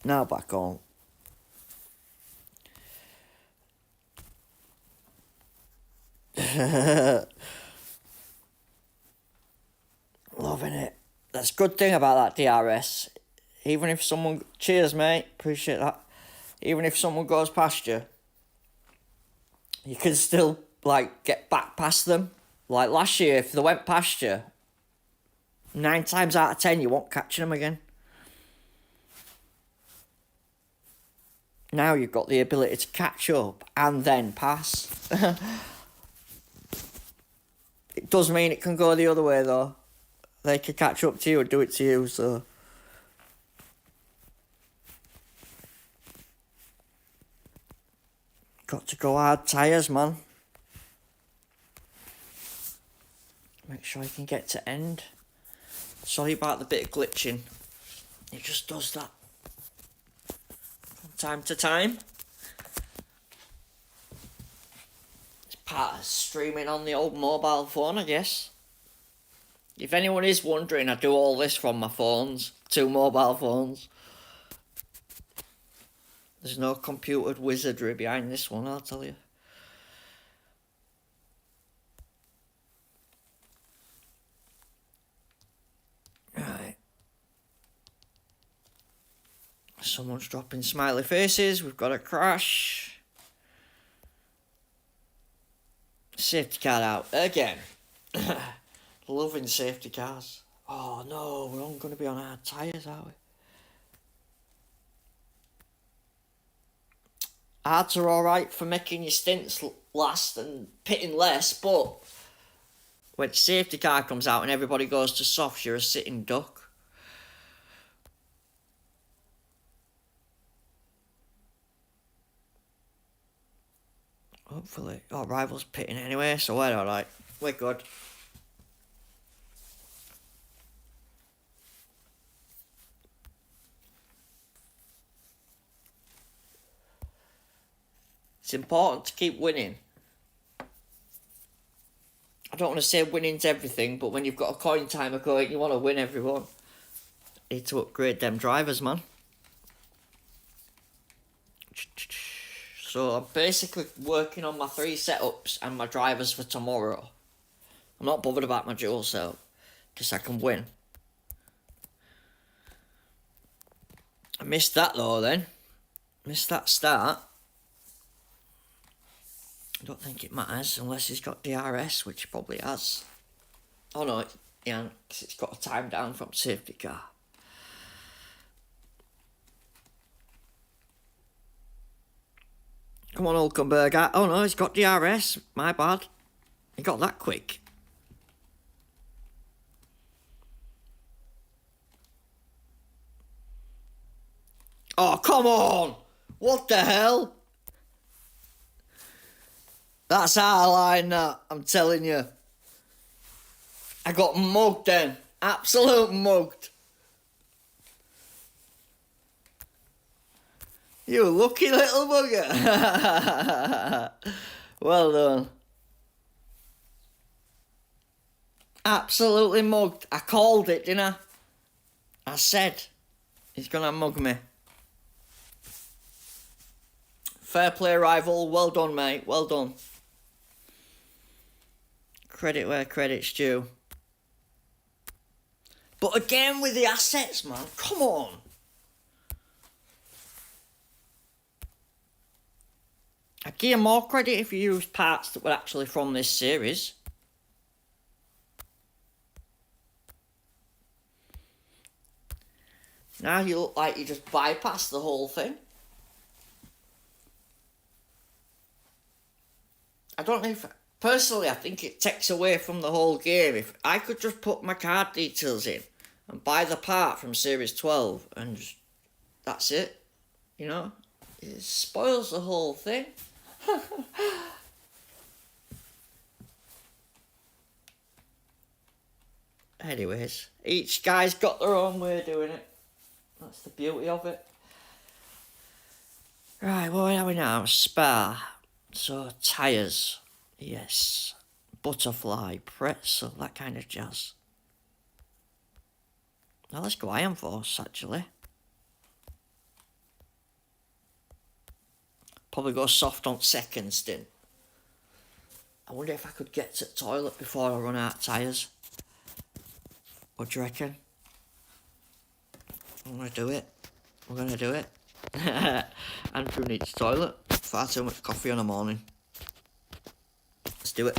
Now back on. Loving it. That's a good thing about that DRS. Even if someone... Cheers, mate. Appreciate that. Even if someone goes past you, you can still, like, get back past them. Like, last year, if they went past you, 9 times out of 10, you won't catch them again. Now you've got the ability to catch up and then pass. It does mean it can go the other way, though. They can catch up to you and do it to you, so... Got to go hard tyres, man. Make sure you can get to end. Sorry about the bit of glitching. It just does that. From time to time. It's part of streaming on the old mobile phone, I guess. If anyone is wondering, I do all this from my phones. 2 mobile phones. There's no computered wizardry behind this one, I'll tell you. Right. Someone's dropping smiley faces. We've got a crash. Safety car out again. Loving safety cars. Oh no, we're all going to be on hard tyres, aren't we? Hards are alright for making your stints last and pitting less, but when safety car comes out and everybody goes to softs, you're a sitting duck. Hopefully. Oh, Rival's pitting anyway, so we're alright. We're good. It's important to keep winning. I don't want to say winning's everything, but when you've got a coin timer going, you want to win everyone. Need to upgrade them drivers, man. So I'm basically working on my 3 setups and my drivers for tomorrow. I'm not bothered about my dual setup, because I can win. I missed that though then. Missed that start. I don't think it matters unless he's got DRS, which he probably has. Oh no, yeah, because it's got a time down from safety car. Come on, Hulkenberg. Oh no, he's got DRS. My bad. He got that quick. come on! What the hell? That's our line, that, I'm telling you. I got mugged then. Absolute mugged. You lucky little bugger. Well done. Absolutely mugged. I called it, didn't I? I said he's gonna mug me. Fair play, rival. Well done, mate. Well done. Credit where credit's due. But again with the assets, man. Come on. I'd give you more credit if you used parts that were actually from this series. Now you look like you just bypassed the whole thing. I don't know if... Personally, I think it takes away from the whole game. If I could just put my card details in and buy the part from Series 12 and just, that's it, you know? It spoils the whole thing. Anyways, each guy's got their own way of doing it. That's the beauty of it. Right, where are we now? Spa. So, tyres. Yes. Butterfly, pretzel, that kind of jazz. Now let's go Iron Force, actually. Probably go soft on second stint. I wonder if I could get to the toilet before I run out of tyres. What do you reckon? I'm going to do it. We're going to do it. Andrew needs toilet. Far too much coffee in the morning. Let's do it.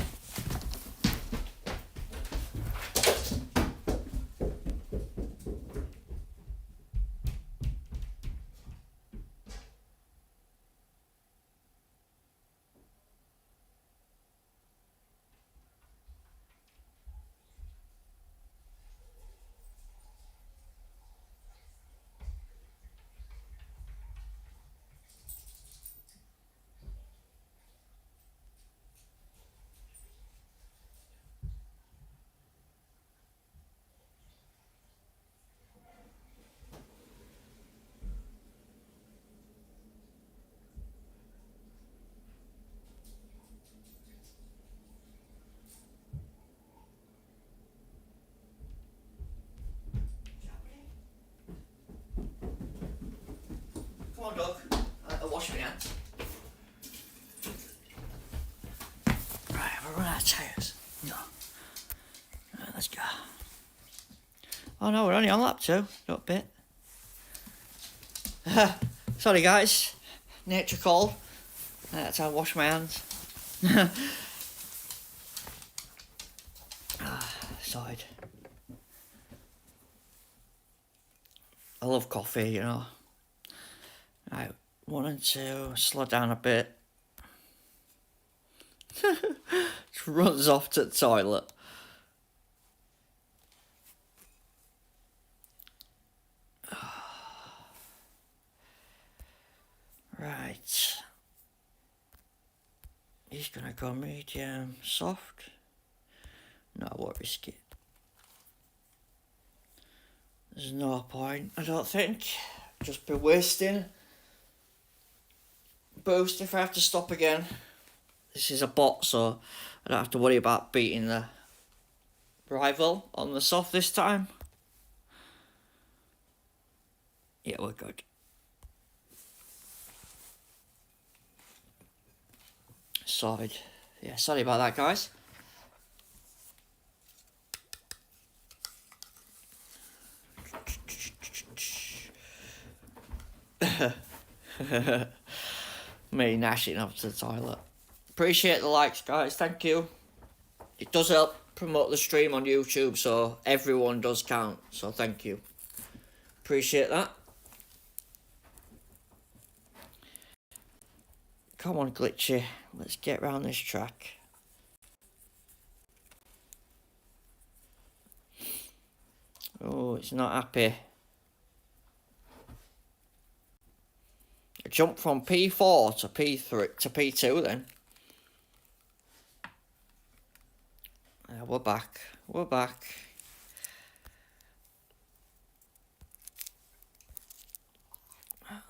Come on, dog. I'll wash my hands. Right, we're running out of tyres. No. Right, let's go. Oh no, we're only on lap 2. Not a bit. Sorry guys. Nature called. I had to wash my hands. Sorry. I love coffee, you know. Right, 1 and 2, slow down a bit. Just runs off to the toilet. Right. He's gonna go medium soft. No, I won't risk it. There's no point, I don't think. Just be wasting boost if I have to stop again. This is a bot, so I don't have to worry about beating the rival on the soft this time. Yeah, we're good. Sorry. Yeah, sorry about that, guys. Me gnashing up to the toilet. Appreciate the likes, guys. Thank you. It does help promote the stream on YouTube, so everyone does count. So thank you. Appreciate that. Come on, Glitchy. Let's get round this track. Oh, it's not happy. jump from P4 to P3 to P2 then. Yeah, we're back. We're back.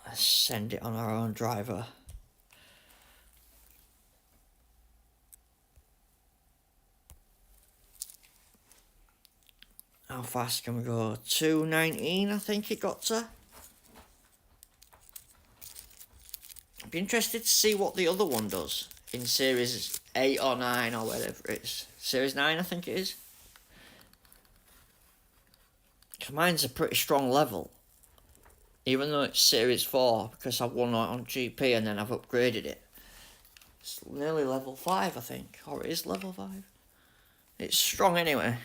Let's send it on our own driver. How fast can we go? 2:19, I think it got to. I'd be interested to see what the other one does in Series 8 or 9 or whatever it is. Series 9, I think it is. Because mine's a pretty strong level. Even though it's Series 4, because I won it on GP and then I've upgraded it. It's nearly level 5, I think. Or it is level 5. It's strong anyway.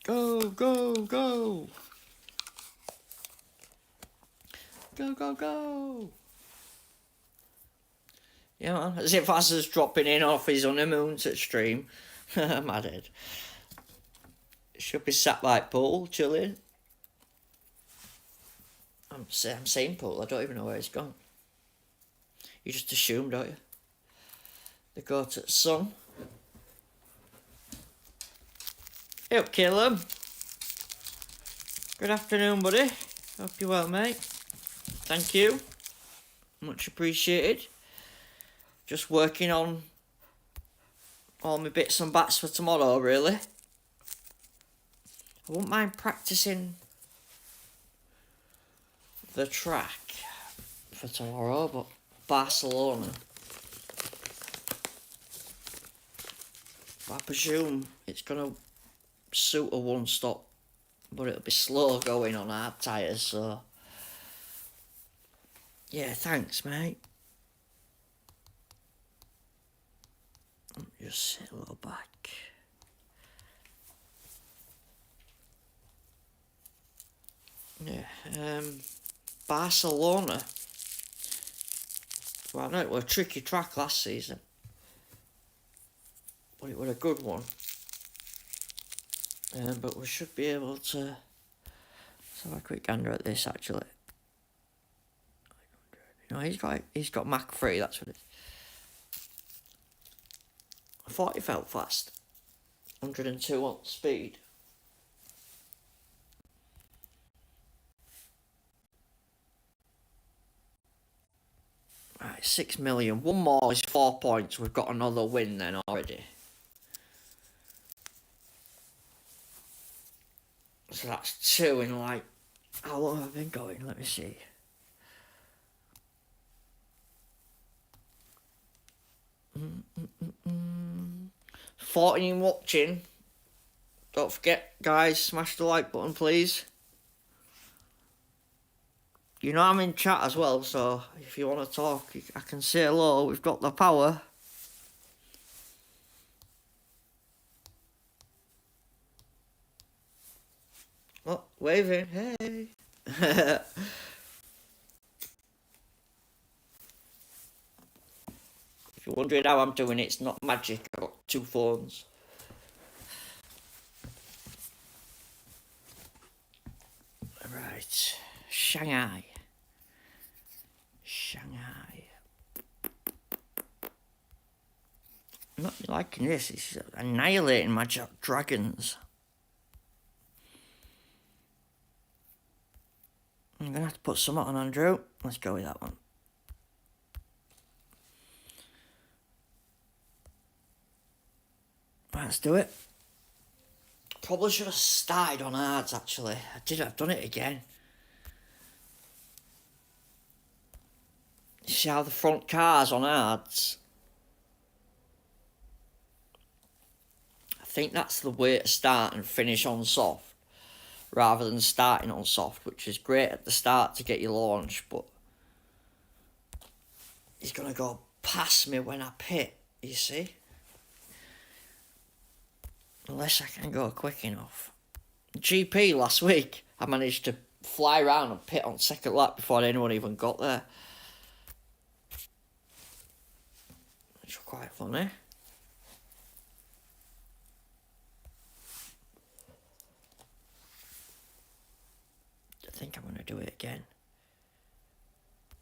Go, go, go! Go, go, go! Yeah, man. As if Azza's dropping in off his honeymoon to stream. Mad head. Should be sat by pool, chilling. I'm saying pool, I don't even know where he's gone. You just assume, don't you? They go to the sun. Hey up, Caleb. Good afternoon, buddy. Hope you're well, mate. Thank you. Much appreciated. Just working on all my bits and bats for tomorrow, really. I wouldn't mind practicing the track for tomorrow, but Barcelona. I presume it's going to suit a one-stop, but it'll be slow going on hard tyres, so... Yeah, thanks, mate. Just sit a little back. Yeah, Barcelona. Well, I know it was a tricky track last season, but it was a good one. But we should be able to... Let's have a quick gander at this, actually. No, he's got Mach 3, that's what it is. I thought he felt fast. 102 on speed. Right, 6 million. One more is 4 points. We've got another win then already. So that's 2 in like... How long have I been going? Let me see. Mm. 14 watching. Don't forget, guys, smash the like button, please. You know I'm in chat as well, so if you want to talk, I can say hello. We've got the power. Oh, waving. Hey. If you're wondering how I'm doing it, it's not magic. I've got 2 phones. Right. Shanghai. I'm not liking this. It's annihilating my dragons. I'm going to have to put some on Andrew. Let's go with that one. Let's do it. Probably should have started on hards, actually. I've done it again. You see how the front car's on hards? I think that's the way to start and finish on soft, rather than starting on soft, which is great at the start to get your launch, but he's going to go past me when I pit, you see? Unless I can go quick enough. GP last week, I managed to fly around and pit on second lap before anyone even got there. Which was quite funny.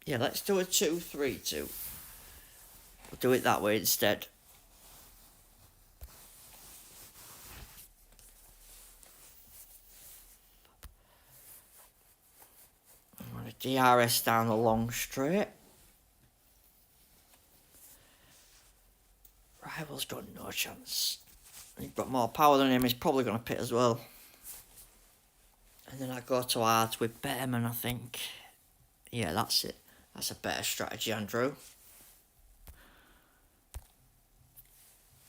Yeah, let's do a 2-3-2. We'll do it that way instead. I'm going to DRS down the long straight. Rival's got no chance. He's got more power than him. He's probably going to pit as well. And then I go to hard with Betterman, I think. Yeah, that's it. That's a better strategy, Andrew.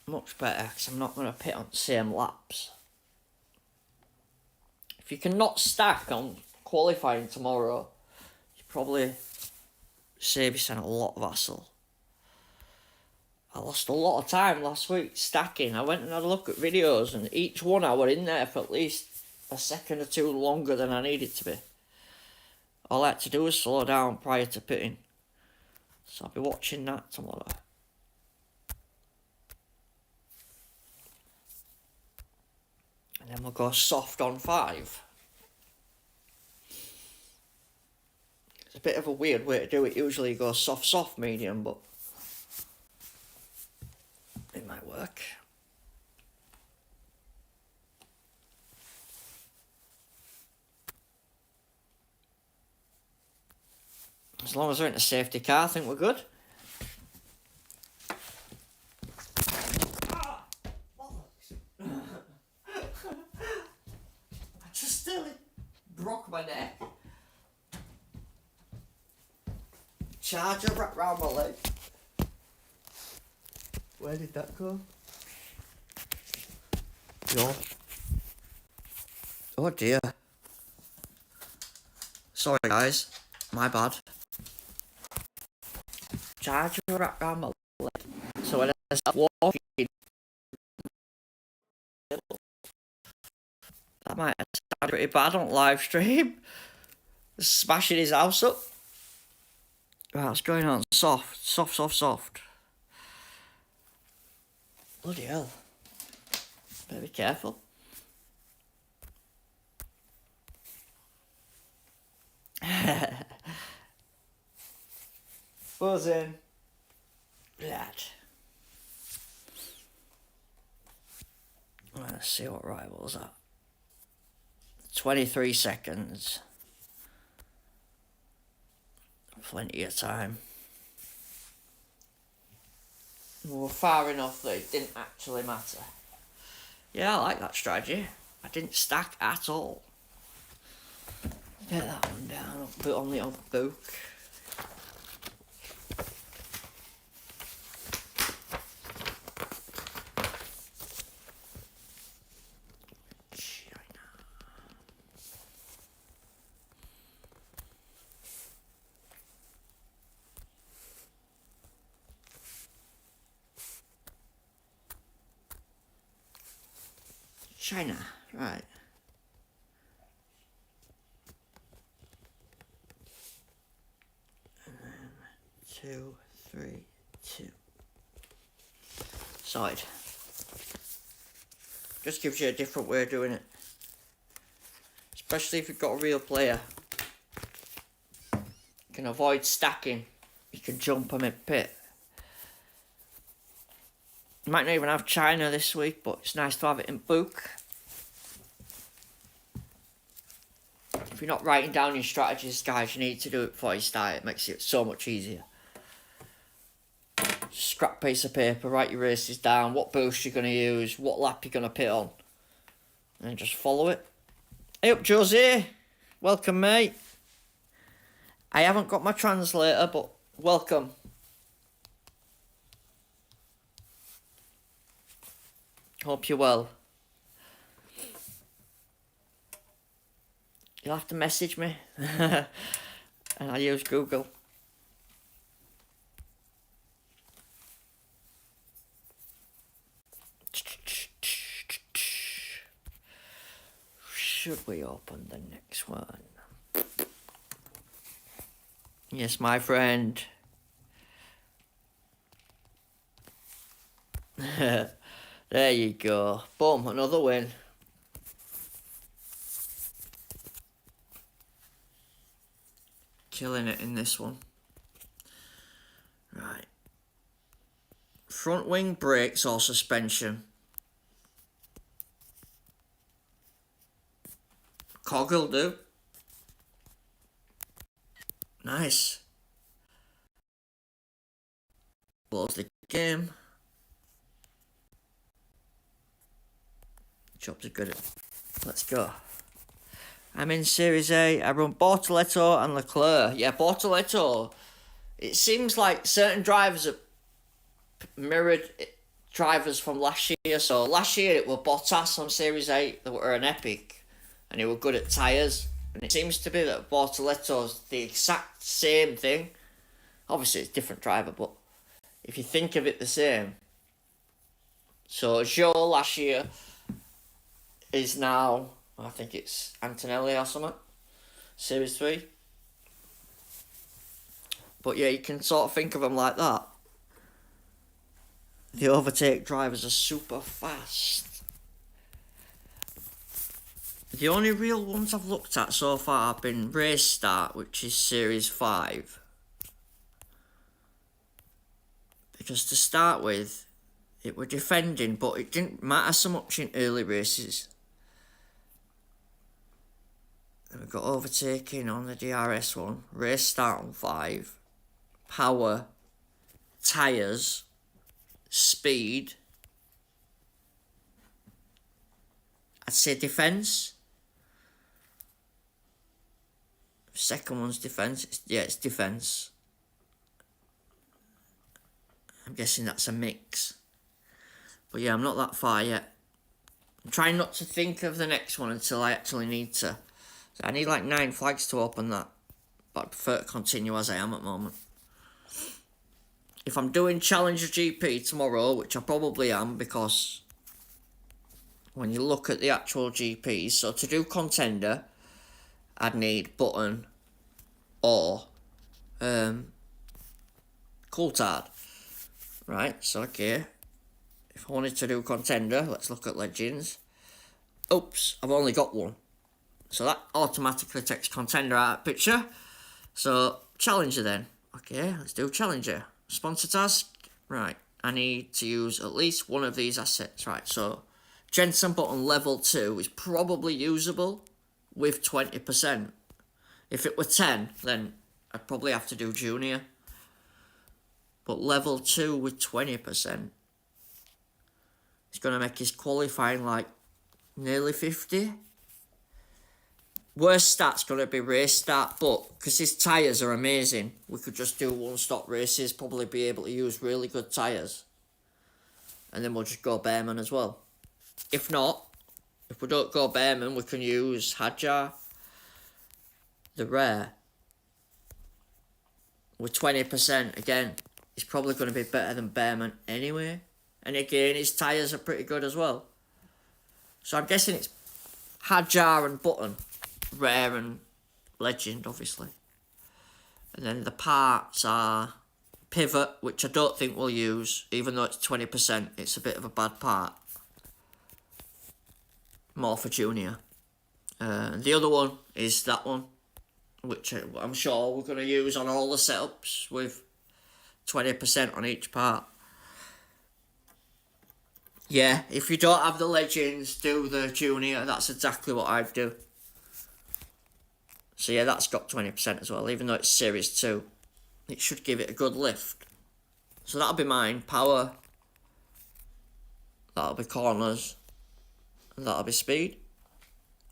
Much better, because I'm not going to pit on the same laps. If you can not stack on qualifying tomorrow, you probably save yourself a lot of hassle. I lost a lot of time last week stacking. I went and had a look at videos, and each one I were in there for at least a second or two longer than I needed to be. All I had to do was slow down prior to pitting. So I'll be watching that tomorrow. And then we'll go soft on 5. It's a bit of a weird way to do it. Usually you go soft, soft, medium, but it might work. As long as we're in a safety car, I think we're good. I just nearly broke my neck. Charger wrapped round my leg. Where did that go? Yo. Oh dear. Sorry guys, my bad. Charger wrapped round my leg. So when I start walking, that might sound pretty bad on live stream. Smashing his house up. Right, what's going on? Soft, soft, soft, soft. Bloody hell. Better be careful. Buzzing. Lad. Let's see what Rival's at. 23 seconds. Plenty of time. We were far enough that it didn't actually matter. Yeah, I like that strategy. I didn't stack at all. Get that one down, I'll put it on the old book. China, right. And then 2, 3, 2. Side. Just gives you a different way of doing it. Especially if you've got a real player. You can avoid stacking. You can jump them in pit. You might not even have China this week, but it's nice to have it in book. If you're not writing down your strategies, guys, you need to do it before you start. It makes it so much easier. Scrap piece of paper, write your races down, what boost you're going to use, what lap you're going to pit on. And just follow it. Hey up, Josie. Welcome, mate. I haven't got my translator, but welcome. Hope you're well. You'll have to message me. And I use Google. Should we open the next one? Yes, my friend. There you go. Boom, another win. Killing it in this one. Front wing brakes or suspension? Cog will do. Nice. Close the game. Jobs are good. Let's go. I'm in Series A. I run Bortoleto and Leclerc. Yeah, Bortoleto. It seems like certain drivers have mirrored drivers from last year. So last year it was Bottas on Series 8 that were an epic. And he were good at tyres. And it seems to be that Bortoleto's the exact same thing. Obviously it's a different driver, but if you think of it the same. So Joe last year is now, I think it's Antonelli or something, Series 3. But yeah, you can sort of think of them like that. The overtake drivers are super fast. The only real ones I've looked at so far have been Race Start, which is Series 5. Because to start with, it were defending, but it didn't matter so much in early races. And we've got overtaking on the DRS one, Race Start on 5, power, tyres, speed. I'd say defence. Second one's defence. It's defence. I'm guessing that's a mix. But yeah, I'm not that far yet. I'm trying not to think of the next one until I actually need to. So I need like 9 flags to open that. But I prefer to continue as I am at the moment. If I'm doing Challenger GP tomorrow, which I probably am, because when you look at the actual GPs, so to do Contender, I'd need Button or Coulthard. Right, so okay. If I wanted to do Contender, let's look at Legends. Oops, I've only got one. So that automatically takes Contender out of the picture. So, Challenger then. Okay, let's do Challenger. Sponsor task. Right, I need to use at least one of these assets. Right, so Jensen Button level 2 is probably usable with 20%. If it were 10, then I'd probably have to do Junior. But level 2 with 20%. It's going to make his qualifying like nearly 50. Worst start's going to be Race Start, but because his tyres are amazing, we could just do one-stop races, probably be able to use really good tyres. And then we'll just go Behrman as well. If not, if we don't go Behrman, we can use Hadjar, the rare. With 20%, again, he's probably going to be better than Behrman anyway. And again, his tyres are pretty good as well. So I'm guessing it's Hadjar and Button. Rare and Legend, obviously. And then the parts are Pivot, which I don't think we'll use, even though it's 20%. It's a bit of a bad part. More for Junior. The other one is that one, which I'm sure we're going to use on all the setups with 20% on each part. Yeah, if you don't have the Legends, do the Junior. That's exactly what I'd do. So yeah, that's got 20% as well, even though it's Series 2. It should give it a good lift. So that'll be mine. Power. That'll be corners. And that'll be speed.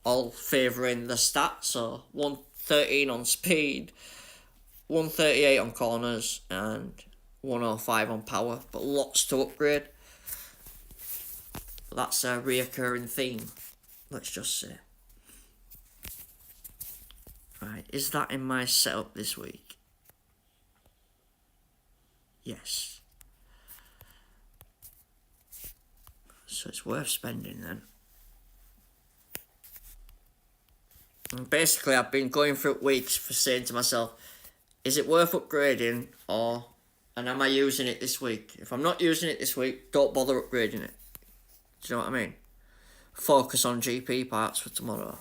All favouring the stats. So 113 on speed, 138 on corners, and 105 on power. But lots to upgrade. That's a reoccurring theme, let's just say. Right, is that in my setup this week? Yes. So it's worth spending then. And basically I've been going through weeks for saying to myself, is it worth upgrading and am I using it this week? If I'm not using it this week, don't bother upgrading it. Do you know what I mean? Focus on GP parts for tomorrow.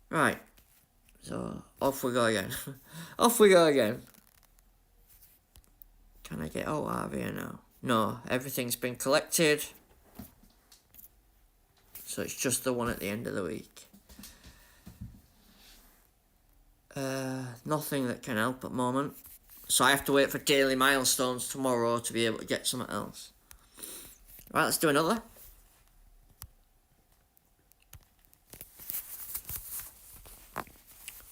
Right. So, off we go again. Off we go again. Can I get out of here now? No, everything's been collected. So it's just the one at the end of the week. Nothing that can help at the moment. So I have to wait for daily milestones tomorrow to be able to get something else. Right, let's do another.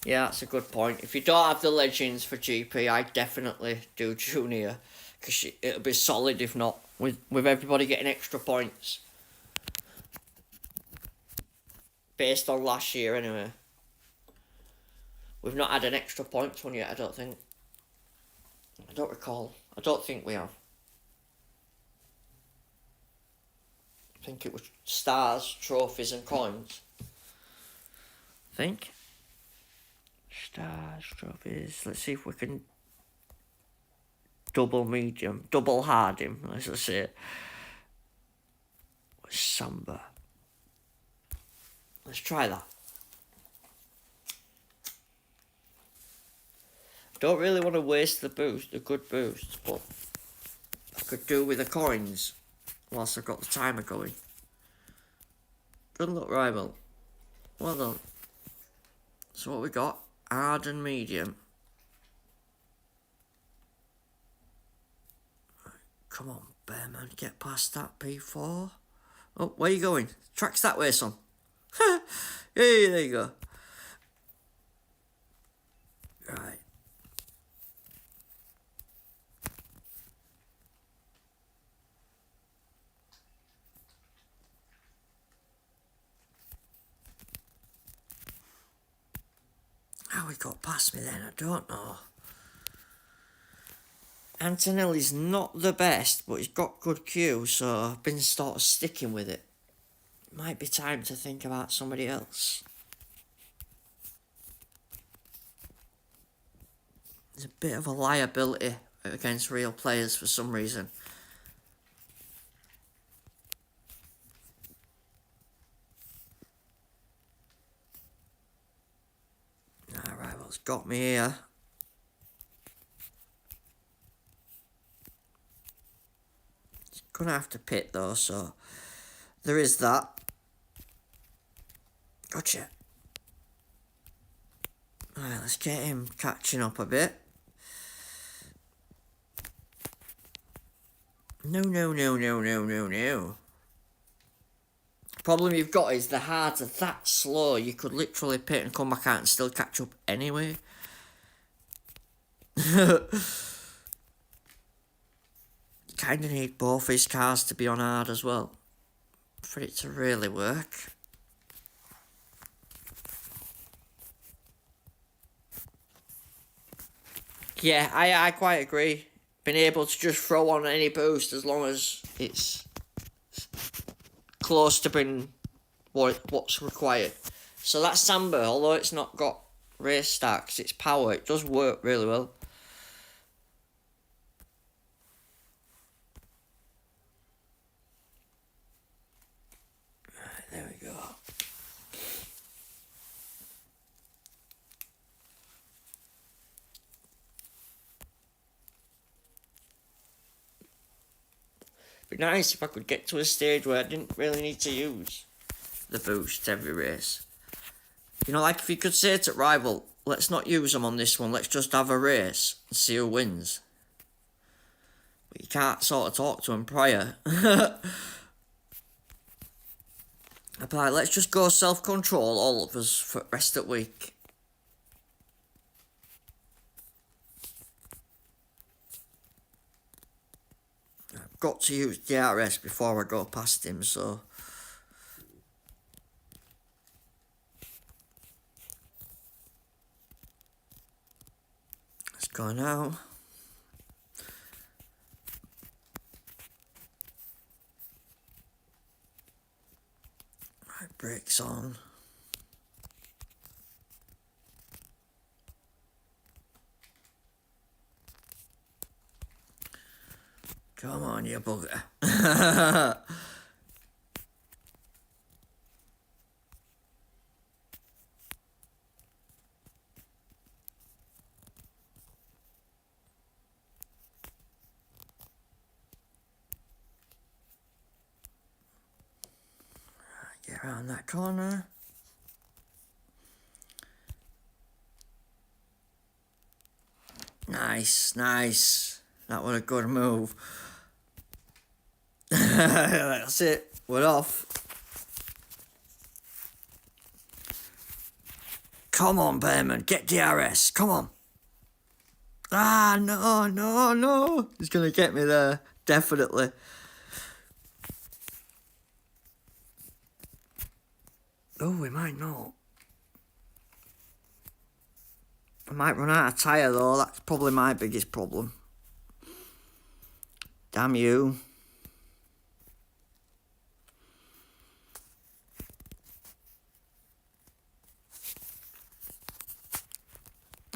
Yeah, that's a good point. If you don't have the legends for GP, I definitely do Junior. Because it'll be solid if not. With everybody getting extra points. Based on last year anyway. We've not had an extra points one yet, I don't think. I don't recall. I don't think we have. I think it was stars, trophies and coins. I think. Stars, trophies. Let's see if we can double medium, double hard him, as I say. Samba. Let's try that. Don't really want to waste the boost, the good boost, but I could do with the coins whilst I've got the timer going. Good luck, rival. Well done. So what we got? Hard and medium. Come on, Bearman, get past that P4. Oh, where are you going? Track's that way, son. Hey, there you go. Right. How he got past me then, I don't know. Antonelli's not the best, but he's got good Q, so I've been sort of sticking with it. Might be time to think about somebody else. There's a bit of a liability against real players for some reason. Alright, well, it's got me here. It's gonna have to pit though, so there is that. Gotcha. Alright, let's get him catching up a bit. No. Problem you've got is the hards are that slow, you could literally pit and come back out and still catch up anyway. You kind of need both his cars to be on hard as well for it to really work. Yeah, I quite agree. Being able to just throw on any boost as long as it's close to being what's required. So that Samba, although it's not got race stacks, its power, it does work really well. Right, there we go. It'd be nice if I could get to a stage where I didn't really need to use the boost every race. You know, like if you could say to rival, let's not use them on this one, let's just have a race and see who wins. But you can't sort of talk to them prior. I'd be like, let's just go self-control, all of us, for the rest of the week. I've got to use DRS before I go past him, so... Let's go now. Right, brakes on. Come on, you bugger. around that corner. Nice, nice. That was a good move. That's it. We're off. Come on, Behrman. Get DRS. Come on. Ah, no, no, no. He's going to get me there. Definitely. Oh, we might not. I might run out of tyre though. That's probably my biggest problem. Damn you.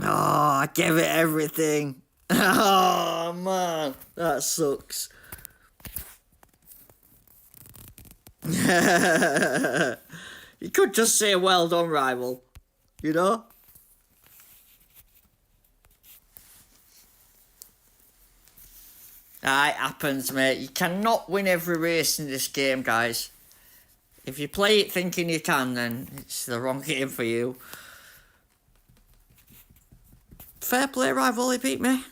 Oh, I gave it everything. Oh, man. That sucks. You could just say well done, rival. You know? Ah, it happens, mate. You cannot win every race in this game, guys. If you play it thinking you can, then it's the wrong game for you. Fair play, rival. He beat me.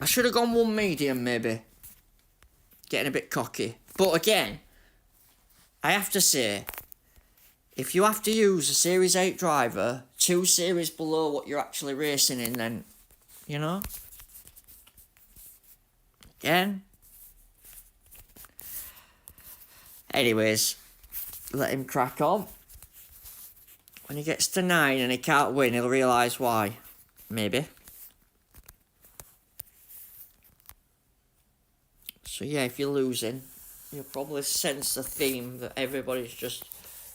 I should have gone one medium, maybe. Getting a bit cocky. But again, I have to say, if you have to use a Series 8 driver 2 series below what you're actually racing in, then, you know. Again. Anyways, let him crack on. When he gets to 9 and he can't win, he'll realise why. Maybe. So yeah, if you're losing, you'll probably sense the theme that everybody's just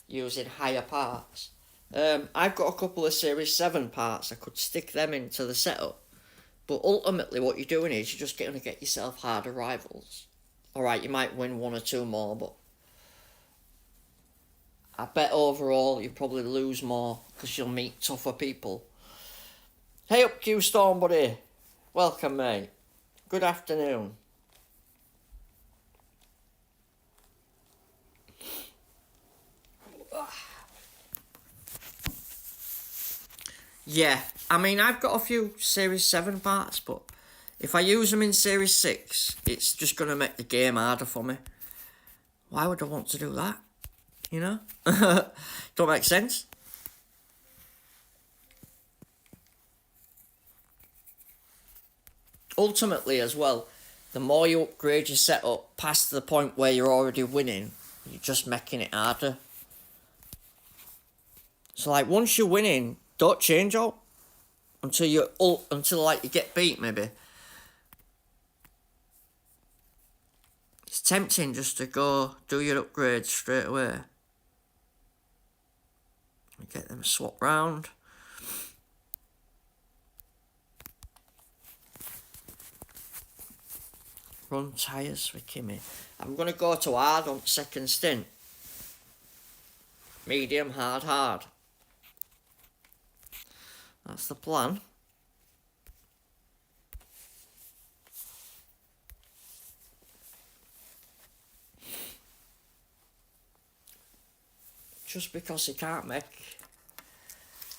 using higher parts. I've got a couple of Series 7 parts. I could stick them into the setup. But ultimately what you're doing is you're just going to get yourself harder rivals. Alright, you might win 1 or 2 more, but I bet overall you probably lose more because you'll meet tougher people. Hey up, Q Storm buddy. Welcome, mate. Good afternoon. Yeah, I mean, I've got a few Series 7 parts, but if I use them in Series 6, it's just going to make the game harder for me. Why would I want to do that? You know? Don't make sense. Ultimately, as well, the more you upgrade your setup past the point where you're already winning, you're just making it harder. So, like, once you're winning, don't change out until like you get beat, maybe. It's tempting just to go do your upgrades straight away. Get them swapped round. Run tyres for Kimmy. I'm going to go to hard on second stint. Medium, hard, hard. That's the plan. Just because he can't make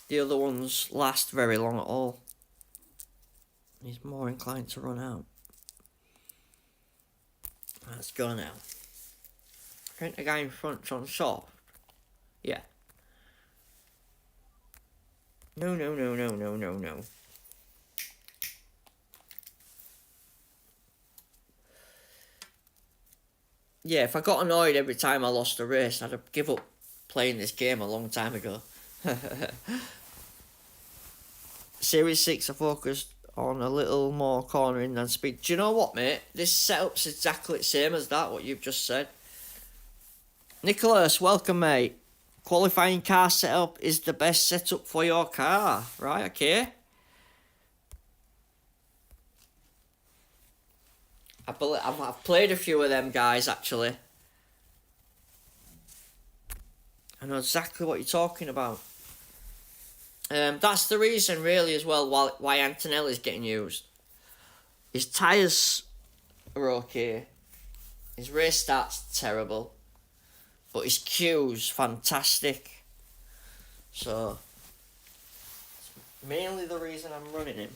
the other ones last very long at all. He's more inclined to run out. Let's go now. I think the guy in front's on soft. Yeah. No. Yeah, if I got annoyed every time I lost a race, I'd have give up playing this game a long time ago. Series 6 I focused on a little more cornering than speed. Do you know what, mate? This setup's exactly the same as that, what you've just said. Nicholas, welcome, mate. Qualifying car setup is the best setup for your car. Right, okay. I've played a few of them guys, actually. I know exactly what you're talking about. That's the reason, really, as well, why Antonelli's getting used. His tyres are okay. His race start's terrible. but his cue's fantastic. So, mainly the reason I'm running him.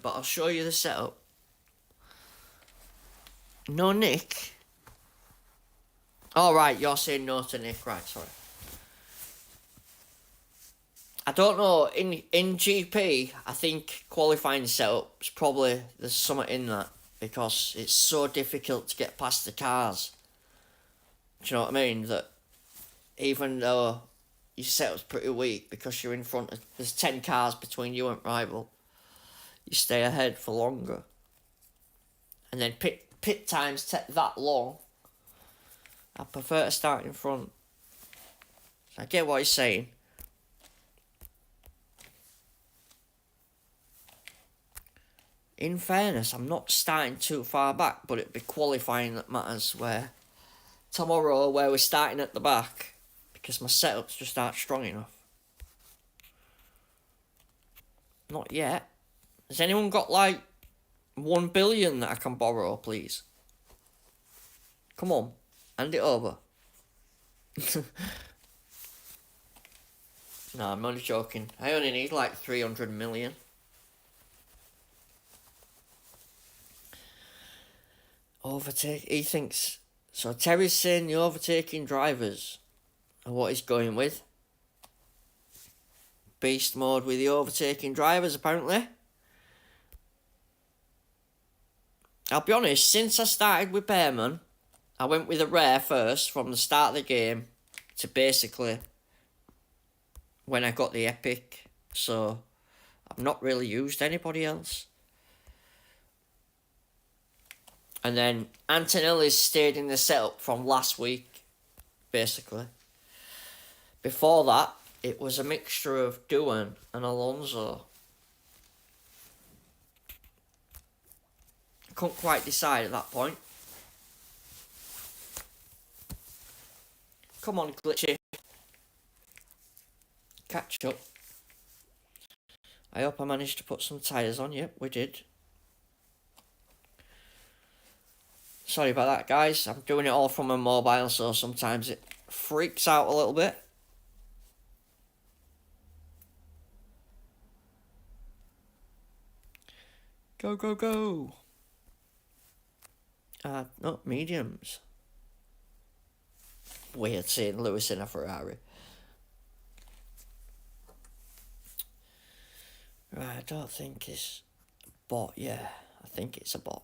But I'll show you the setup. No Nick. Oh, right, you're saying no to Nick. Right, sorry. I don't know, in GP, I think qualifying setup's probably, there's something in that, because it's so difficult to get past the cars. Do you know what I mean? That even though your setup's pretty weak, because you're in front of, there's 10 cars between you and rival, you stay ahead for longer. And then pit times take that long. I prefer to start in front. I get what he's saying. In fairness, I'm not starting too far back, but it'd be qualifying that matters, where tomorrow, where we're starting at the back, because my setups just aren't strong enough. Not yet. Has anyone got like 1 billion that I can borrow, please? Come on, hand it over. No, I'm only joking. I only need like 300 million. Overtake, he thinks, so Terry's saying the overtaking drivers are what he's going with. Beast mode with the overtaking drivers, apparently. I'll be honest, since I started with Bearman, I went with a rare first from the start of the game to basically when I got the epic, so I've not really used anybody else. And then Antonelli's stayed in the setup from last week, basically. Before that, it was a mixture of Duan and Alonso. I couldn't quite decide at that point. Come on, Glitchy. Catch up. I hope I managed to put some tyres on. Yep, we did. Sorry about that, guys. I'm doing it all from a mobile, so sometimes it freaks out a little bit. Go, go, go. No, mediums. Weird seeing Lewis in a Ferrari. Right, I don't think it's a bot. Yeah, I think it's a bot.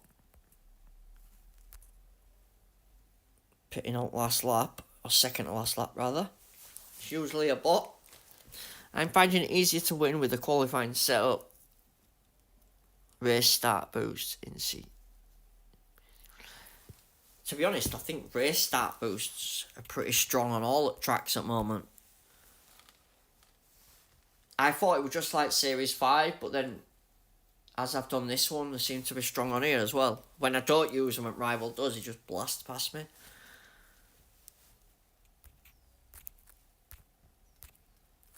Pitting out last lap, or second to last lap rather. It's usually a bot. I'm finding it easier to win with the qualifying setup. Race start boost in C. To be honest, I think race start boosts are pretty strong on all tracks at the moment. I thought it was just like Series 5, but then as I've done this one, they seem to be strong on here as well. When I don't use them at Rival does, he just blasts past me.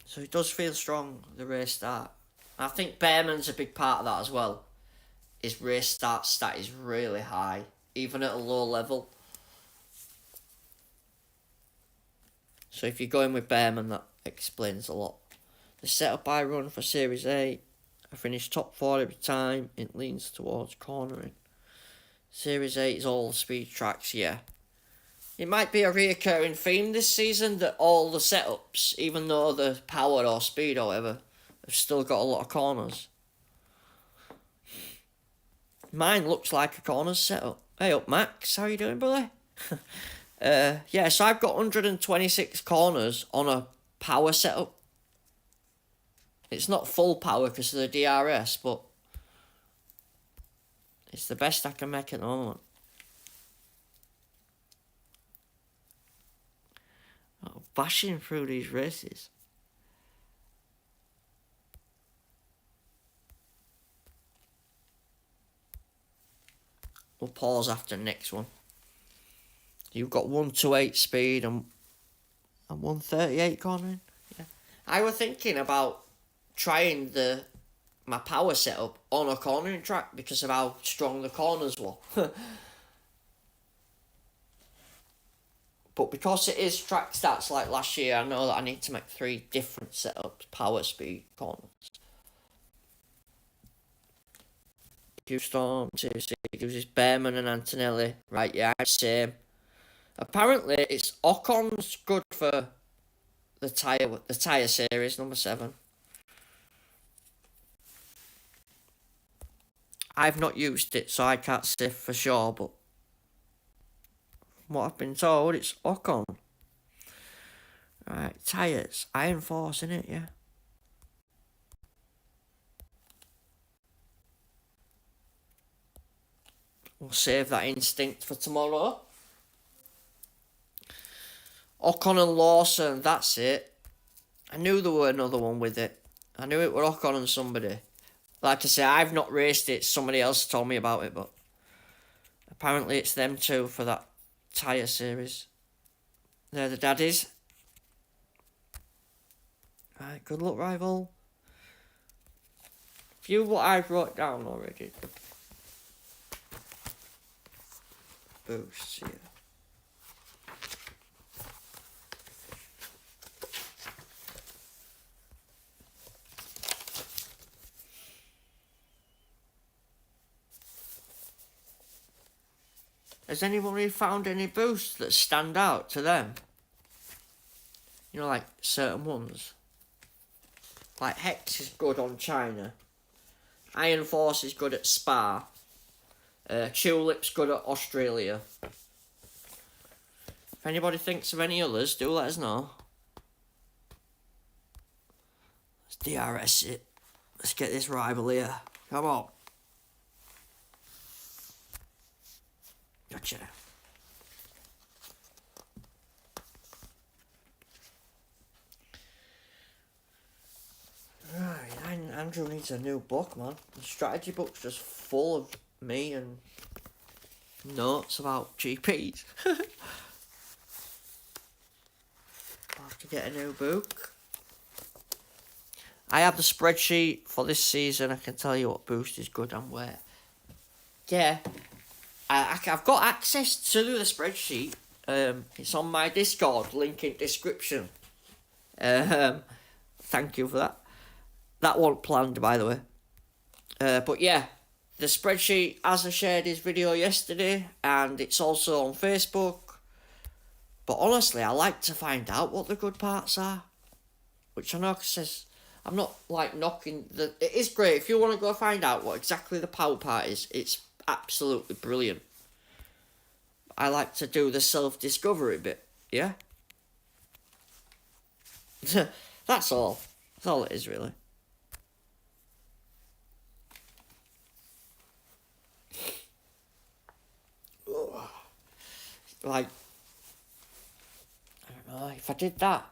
So it does feel strong, the race start. I think Bearman's a big part of that as well. His race start stat is really high, even at a low level. So if you're going with Bearman, that explains a lot. The setup I run for Series 8, I finish top 4 every time, it leans towards cornering. Series 8 is all speed tracks, yeah. It might be a reoccurring theme this season that all the setups, even though they're power or speed or whatever, have still got a lot of corners. Mine looks like a corners setup. Hey up Max, how you doing, brother? Yeah, so I've got 126 corners on a power setup. It's not full power because of the DRS, but it's the best I can make at the moment. Oh, bashing through these races. We'll pause after the next one. You've got 128 speed and 138 cornering. Yeah. I was thinking about trying my power setup on a cornering track because of how strong the corners were. But because it is track stats like last year, I know that I need to make 3 different setups. Power, speed, corners. Q-Storm, seriously, it uses Behrman and Antonelli. Right, yeah, same. Apparently, it's Ocon's good for the tyre series, number 7. I've not used it, so I can't say for sure, but from what I've been told, it's Ocon. Right, tyres. Iron Force, innit, yeah. We'll save that instinct for tomorrow. Ocon and Lawson, that's it. I knew there were another one with it. I knew it were Ocon and somebody. Like I say, I've not raced it. Somebody else told me about it, but apparently it's them two for that tyre series. They're the daddies. Right, good luck, rival. View what I wrote down already. Boosts here. Has anybody found any boosts that stand out to them? You know, like certain ones. Like Hex is good on China. Iron Force is good at Spa. Tulip's good at Australia. If anybody thinks of any others, do let us know. Let's DRS it. Let's get this rival here. Come on. Gotcha. Right, Andrew needs a new book, man. The strategy book's just full of me and notes about GPs. I'll have to get a new book. I have the spreadsheet for this season. I can tell you what boost is good and where. Yeah, I've got access to the spreadsheet. It's on my Discord, link in description. Thank you for that. That wasn't planned, by the way. But yeah, the spreadsheet, as I shared his video yesterday, and it's also on Facebook. But honestly, I like to find out what the good parts are. Which I know says, I'm not like knocking the... It is great. If you want to go find out what exactly the power part is, it's absolutely brilliant. I like to do the self-discovery bit, yeah? That's all. That's all it is, really. Like, I don't know, if I did that,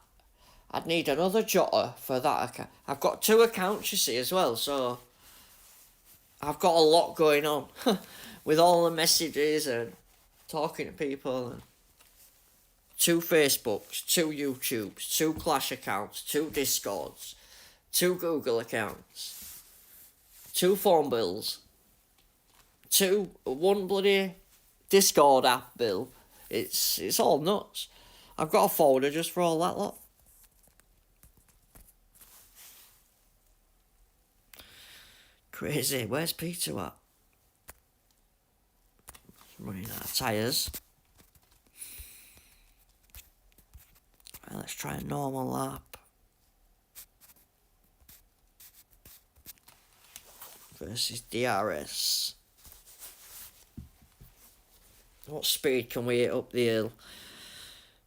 I'd need another jotter for that account. I've got 2 accounts, you see, as well, so I've got a lot going on with all the messages and talking to people. And 2 Facebooks, 2 YouTubes, 2 Clash accounts, 2 Discords, 2 Google accounts, 2 phone bills, 1 bloody Discord app bill. It's all nuts. I've got a folder just for all that lot. Crazy. Where's Peter at? Running out of tyres. Right, let's try a normal lap. Versus DRS. What speed can we hit up the hill?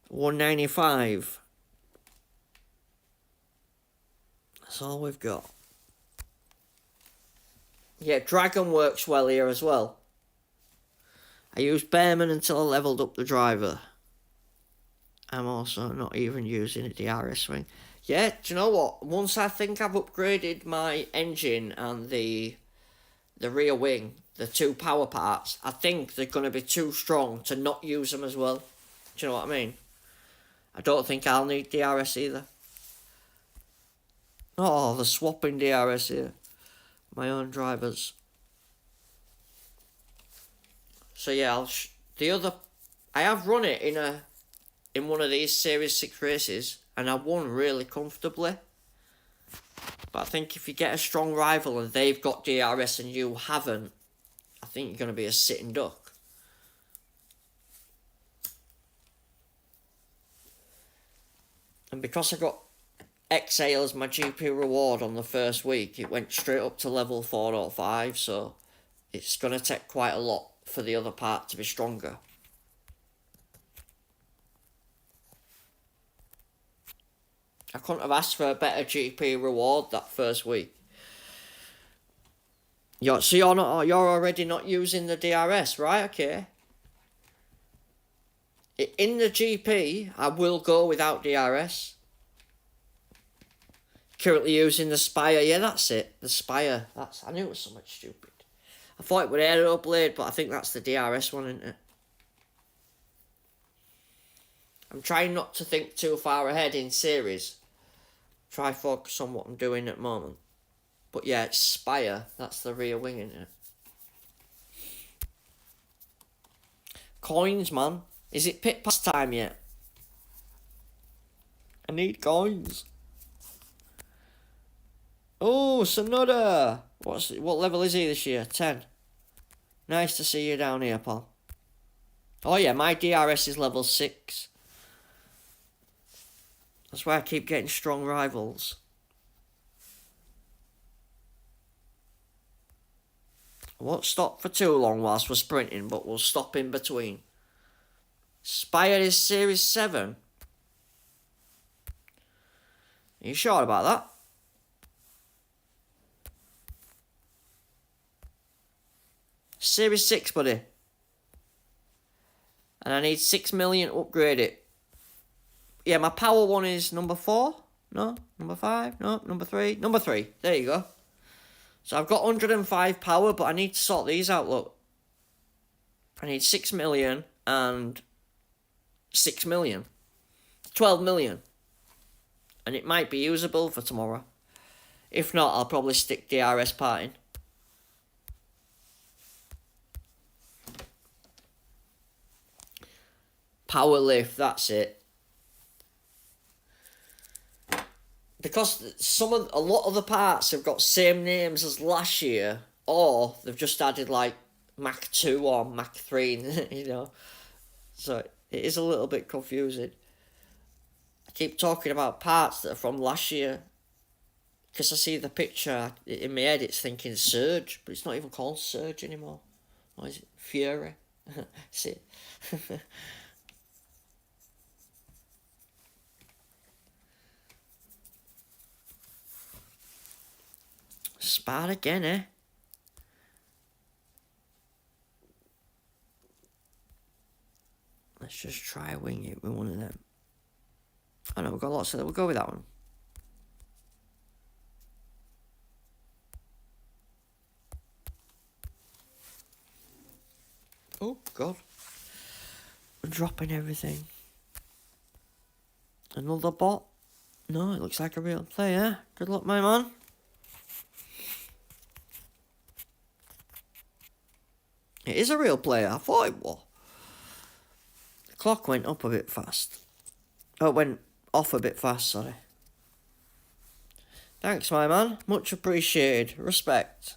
195. That's all we've got. Yeah, Dragon works well here as well. I used Behrman until I levelled up the driver. I'm also not even using a DRS swing. Yeah, do you know what? Once I think I've upgraded my engine and the rear wing, the 2 power parts, I think they're going to be too strong to not use them as well. Do you know what I mean? I don't think I'll need DRS either. Oh, the swapping DRS here. My own drivers. So yeah, I have run it in in one of these Series 6 races, and I won really comfortably. But I think if you get a strong rival and they've got DRS and you haven't, I think you're going to be a sitting duck. And because I got XA as my GP reward on the first week, it went straight up to level 405, so it's going to take quite a lot for the other part to be stronger. I couldn't have asked for a better GP reward that first week. You're already not using the DRS, right? Okay. In the GP, I will go without DRS. Currently using the Spire. Yeah, that's it. The Spire. I knew it was something stupid. I thought it would Aeroblade, but I think that's the DRS one, isn't it? I'm trying not to think too far ahead in series. Try focus on what I'm doing at the moment. But yeah, it's Spire. That's the rear wing, isn't it? Coins, man. Is it pit pass time yet? I need coins. Oh, Sonoda. What level is he this year? 10. Nice to see you down here, pal. Oh yeah, my DRS is level 6. That's why I keep getting strong rivals. I won't stop for too long whilst we're sprinting, but we'll stop in between. Spire is Series 7. Are you sure about that? Series 6, buddy. And I need 6 million to upgrade it. Yeah, my power one is number 4. No, number 5. No, number 3. Number 3. There you go. So I've got 105 power, but I need to sort these out, look. I need 6 million and 6 million. 12 million. And it might be usable for tomorrow. If not, I'll probably stick DRS part in. Power lift, that's it. Because a lot of the parts have got same names as last year, or they've just added like Mach 2 or Mach 3, you know. So it is a little bit confusing. I keep talking about parts that are from last year, because I see the picture in my head, it's thinking Surge, but it's not even called Surge anymore. What is it? Fury? See? Spar again, eh? Let's just try wing it with one of them. Oh no, we've got lots of them. We'll go with that one. Oh, God. We're dropping everything. Another bot? No, it looks like a real player. Good luck, my man. It is a real player. I thought it was. The clock went up a bit fast. Oh, it went off a bit fast, sorry. Thanks, my man. Much appreciated. Respect.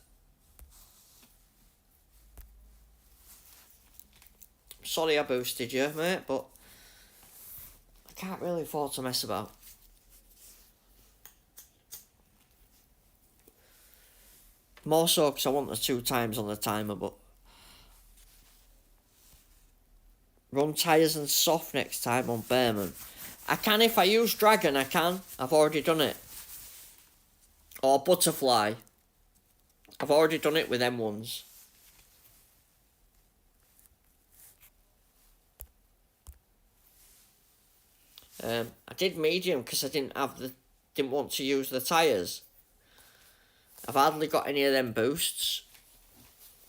Sorry I boosted you, mate, but I can't really afford to mess about. More so because I want the 2 times on the timer, but run tyres and soft next time on Bearman. I can if I use Dragon, I can. I've already done it. Or Butterfly. I've already done it with them ones. I did medium because I didn't want to use the tyres. I've hardly got any of them boosts.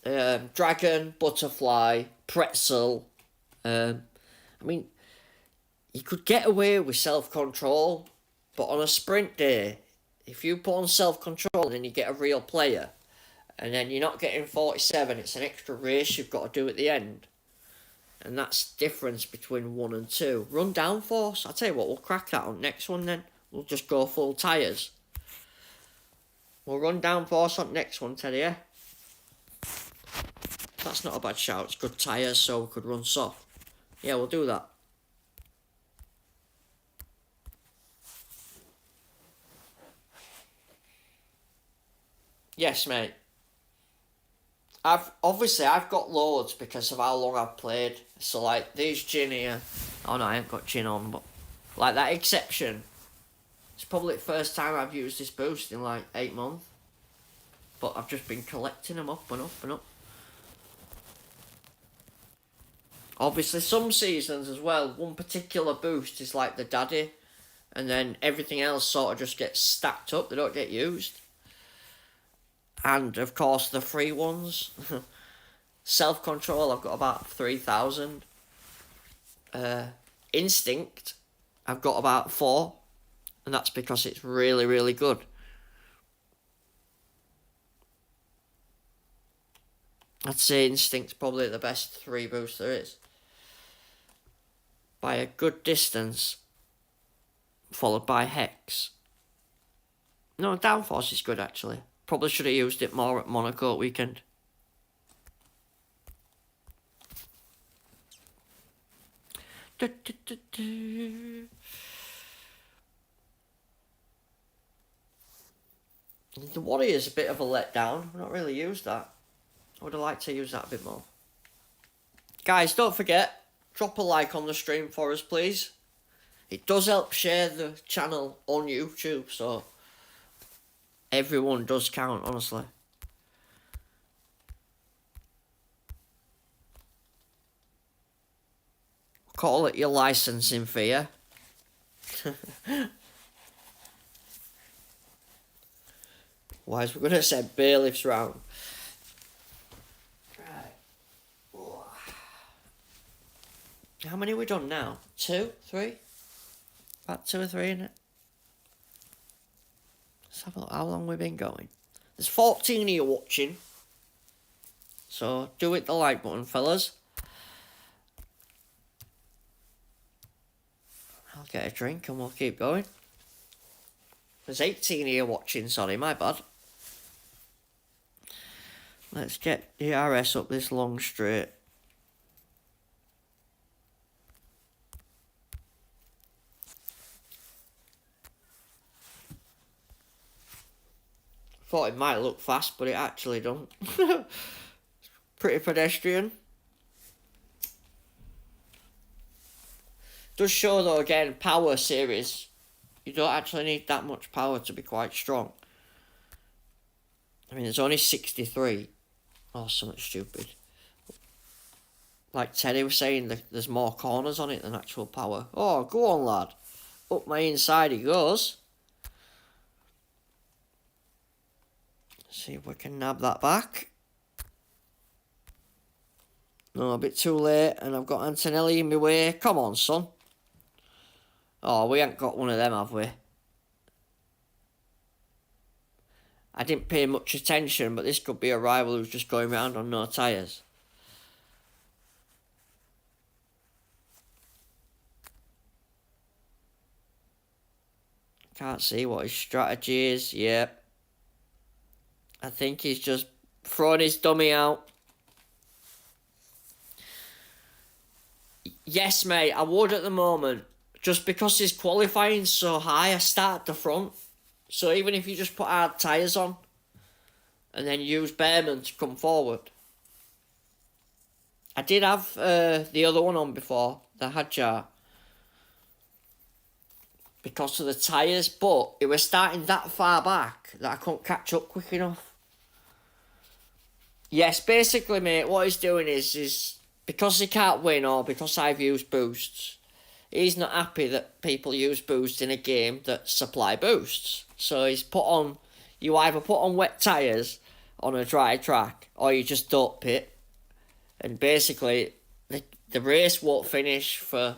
Dragon, Butterfly, Pretzel. I mean, you could get away with self-control, but on a sprint day, if you put on self-control and then you get a real player, and then you're not getting 47, it's an extra race you've got to do at the end. And that's difference between 1 and 2. Run downforce. I'll tell you what, we'll crack that on next one then. We'll just go full tyres. We'll run downforce on next one, Teddy, yeah? That's not a bad shout. It's good tyres, so we could run soft. Yeah, we'll do that. Yes, mate. I've got loads because of how long I've played. So like these gin here. Oh no, I ain't got gin on, but like that exception. It's probably the first time I've used this boost in like 8 months. But I've just been collecting them up and up and up. Obviously some seasons as well, one particular boost is like the daddy. And then everything else sort of just gets stacked up, they don't get used. And of course the free ones. Self-control, I've got about 3,000. Instinct, I've got about 4. And that's because it's really, really good. I'd say Instinct's probably the best 3 boost there is. By a good distance. Followed by Hex. No, Downforce is good actually. Probably should have used it more at Monaco weekend. The Warrior's a bit of a letdown. I've not really used that. I would have liked to use that a bit more. Guys, don't forget, drop a like on the stream for us, please. It does help share the channel on YouTube, so everyone does count, honestly. Call it your licensing fee, yeah? Why is we going to send bailiffs round? Right. How many have we done now? 2? 3? About 2 or 3, isn't it? Let's have a look how long we've been going. There's 14 of you watching. So do hit the like button, fellas. I'll get a drink and we'll keep going. There's 18 here watching, sorry, my bad. Let's get the RS up this long straight. Thought it might look fast, but it actually don't. Pretty pedestrian. Does show though, again, power series. You don't actually need that much power to be quite strong. I mean, there's only 63. Oh, something stupid. Like Teddy was saying, there's more corners on it than actual power. Oh, go on, lad. Up my inside he goes. See if we can nab that back. No, a bit too late, and I've got Antonelli in my way. Come on, son. Oh, we ain't got one of them, have we? I didn't pay much attention, but this could be a rival who's just going round on no tyres. Can't see what his strategy is. Yep. I think he's just throwing his dummy out. Yes, mate, I would at the moment. Just because his qualifying's so high, I start at the front. So even if you just put hard tyres on and then use Behrman to come forward. I did have the other one on before, the Hadjar. Because of the tyres, but it was starting that far back that I couldn't catch up quick enough. Yes, basically, mate, what he's doing is because he can't win or because I've used boosts, he's not happy that people use boosts in a game that supply boosts. So he's you either put on wet tyres on a dry track or you just don't pit. And basically, the race won't finish for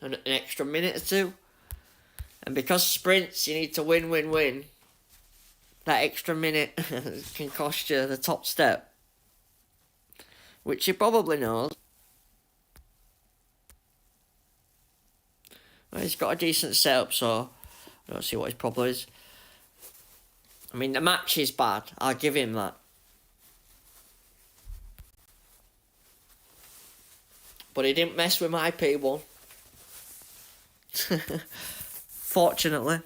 an extra minute or 2. And because sprints, you need to win. That extra minute can cost you the top step. Which he probably knows. he's got a decent setup, so I don't see what his problem is. I mean, the match is bad. I'll give him that. But he didn't mess with my P1. Fortunately.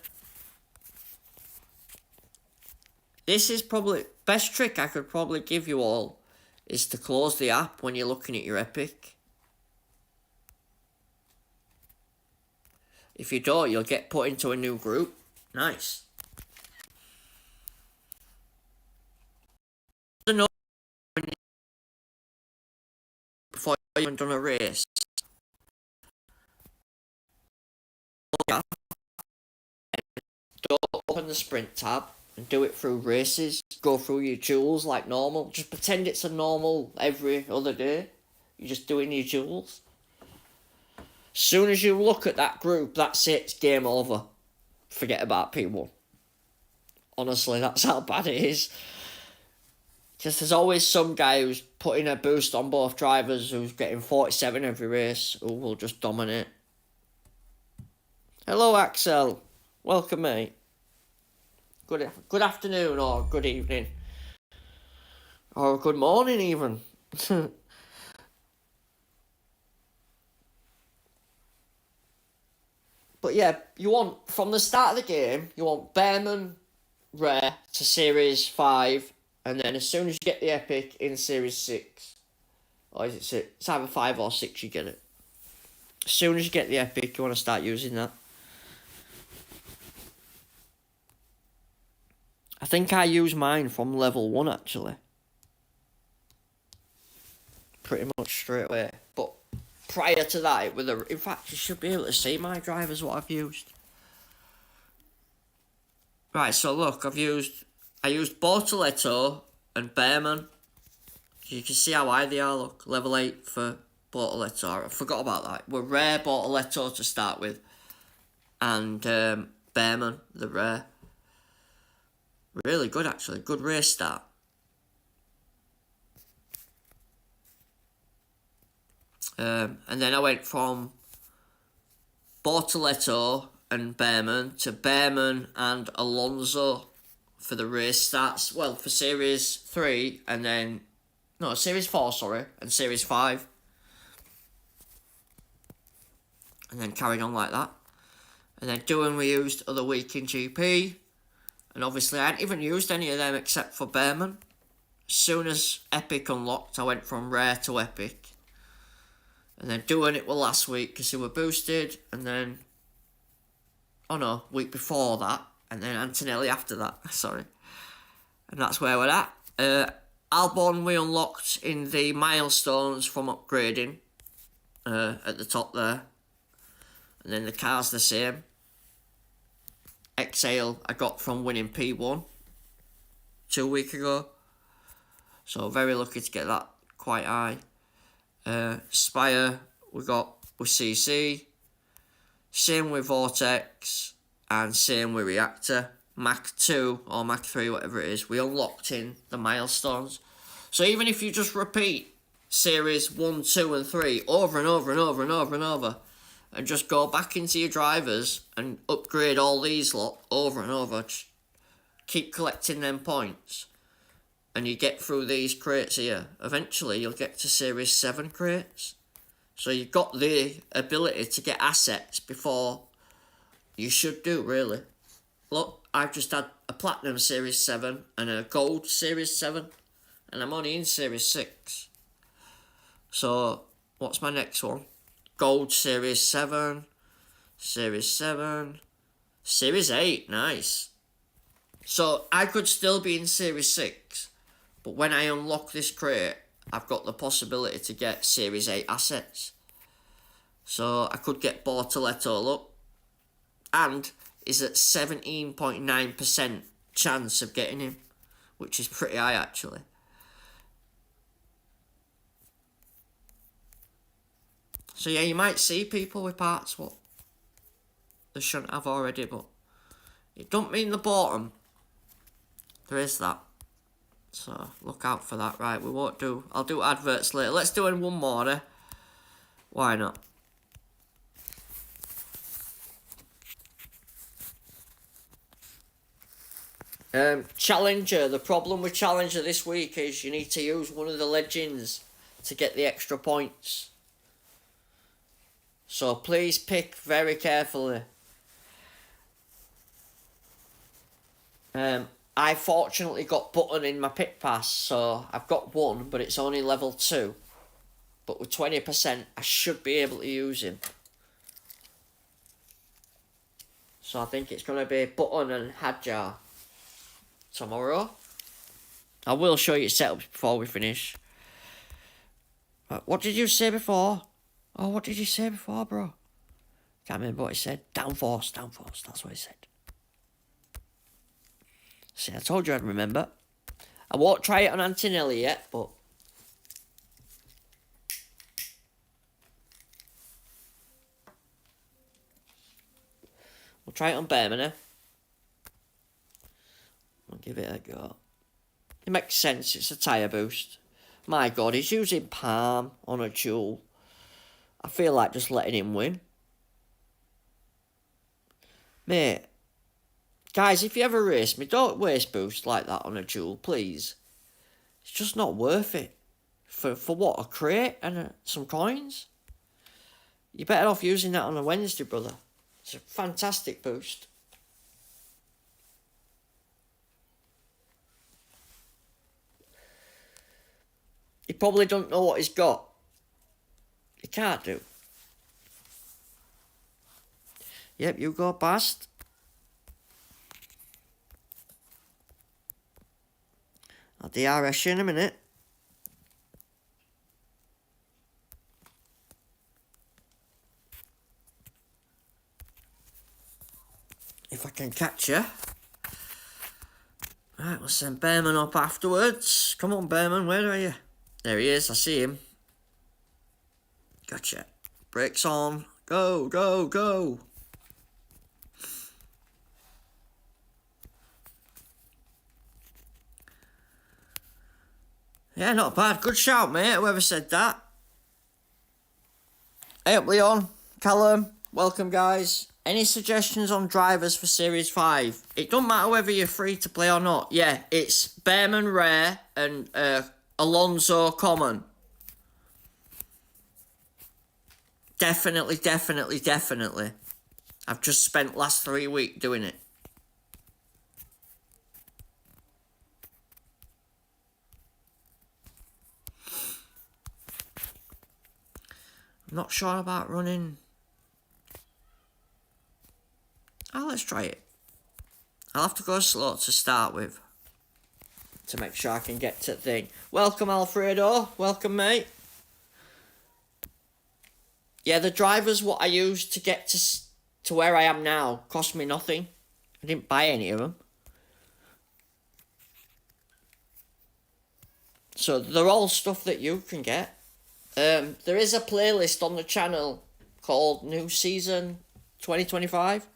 This is probably... Best trick I could probably give you all is to close the app when you're looking at your Epic. If you don't, you'll get put into a new group. Nice. Before you even done a race. Don't open the sprint tab and do it through races. Go through your duels like normal. Just pretend it's a normal every other day. You're just doing your duels. Soon as you look at that group, that's it, it's game over. Forget about P1. Honestly, that's how bad it is. Because there's always some guy who's putting a boost on both drivers who's getting 47 every race who will just dominate. Hello, Axel. Welcome, mate. Good afternoon or good evening. Or good morning, even. But yeah, you want, from the start of the game, you want Behrman Rare to Series 5, and then as soon as you get the Epic in Series 6, or is it 6? It's either 5 or 6 you get it. As soon as you get the Epic, you want to start using that. I think I use mine from level 1, actually. Pretty much straight away. But prior to that, in fact, you should be able to see my drivers, what I've used. Right, so look, I used Bortoletto and Behrman. You can see how high they are, look. Level 8 for Bortoletto. I forgot about that. We're rare Bortoletto to start with. And Behrman, the rare. Really good, actually. Good race start. And then I went from Bortoletto and Behrman to Behrman and Alonso for the race starts. Well, for Series 3 and then... No, Series 4, sorry. And Series 5. And then carried on like that. And then Doohan we used other week in GP. And obviously I hadn't even used any of them except for Behrman. As soon as Epic unlocked, I went from rare to Epic. And then Doohan it were last week because they were boosted. And then... Oh no, week before that. And then Antonelli after that, sorry. And that's where we're at. Albon we unlocked in the milestones from upgrading. At the top there. And then the car's the same. Exhale I got from winning P1 2 weeks ago. So very lucky to get that quite high. Spire we got with CC. Same with Vortex. And same with Reactor. Mach 2 or Mach 3, whatever it is. We unlocked in the milestones. So even if you just repeat Series 1, 2 and 3 over and over and over and over and over. And just go back into your drivers and upgrade all these lot over and over. Just keep collecting them points. And you get through these crates here. Eventually you'll get to Series 7 crates. So you've got the ability to get assets before you should do, really. Look, I've just had a Platinum Series 7 and a Gold Series 7. And I'm only in Series 6. So, what's my next one? Gold Series 7, Series 7, Series 8, nice. So, I could still be in Series 6, but when I unlock this crate, I've got the possibility to get Series 8 assets. So, I could get Bortoletto up, and is at 17.9% chance of getting him, which is pretty high actually. So yeah, you might see people with parts what they shouldn't have already, but it don't mean they bought them. There is that. So look out for that. Right, we won't do... I'll do adverts later. Let's do one more, eh? Why not? Challenger. The problem with Challenger this week is you need to use one of the legends to get the extra points. So please pick very carefully. I fortunately got Button in my pit pass, so I've got one, but it's only level 2. But with 20%, I should be able to use him. So I think it's going to be Button and Hadjar tomorrow. I will show you setups before we finish. What did you say before? Oh, what did you say before, bro? Can't remember what he said. Downforce, that's what he said. See, I told you I'd remember. I won't try it on Antonelli yet, but... we'll try it on Behrman, eh? I'll give it a go. It makes sense, it's a tyre boost. My God, he's using Palm on a duel. I feel like just letting him win. Mate, guys, if you ever race me, don't waste boost like that on a duel, please. It's just not worth it. For what, a crate and some coins? You're better off using that on a Wednesday, brother. It's a fantastic boost. He probably don't know what he's got. He can't do. Yep, you go past. I'll DRS you in a minute. If I can catch you. Right, we'll send Behrman up afterwards. Come on, Behrman, where are you? There he is, I see him. Gotcha. Brakes on. Go, go, go. Yeah, not bad. Good shout, mate, whoever said that. Hey up, Leon. Callum. Welcome, guys. Any suggestions on drivers for Series 5? It don't matter whether you're free to play or not. Yeah, it's Behrman Rare and Alonso Common. Definitely. I've just spent last 3 weeks doing it. I'm not sure about running. Oh, let's try it. I'll have to go slow to start with, to make sure I can get to the thing. Welcome, Alfredo. Welcome, mate. Yeah, the drivers what I used to get to where I am now cost me nothing. I didn't buy any of them. So they're all stuff that you can get. There is a playlist on the channel called New Season 2025.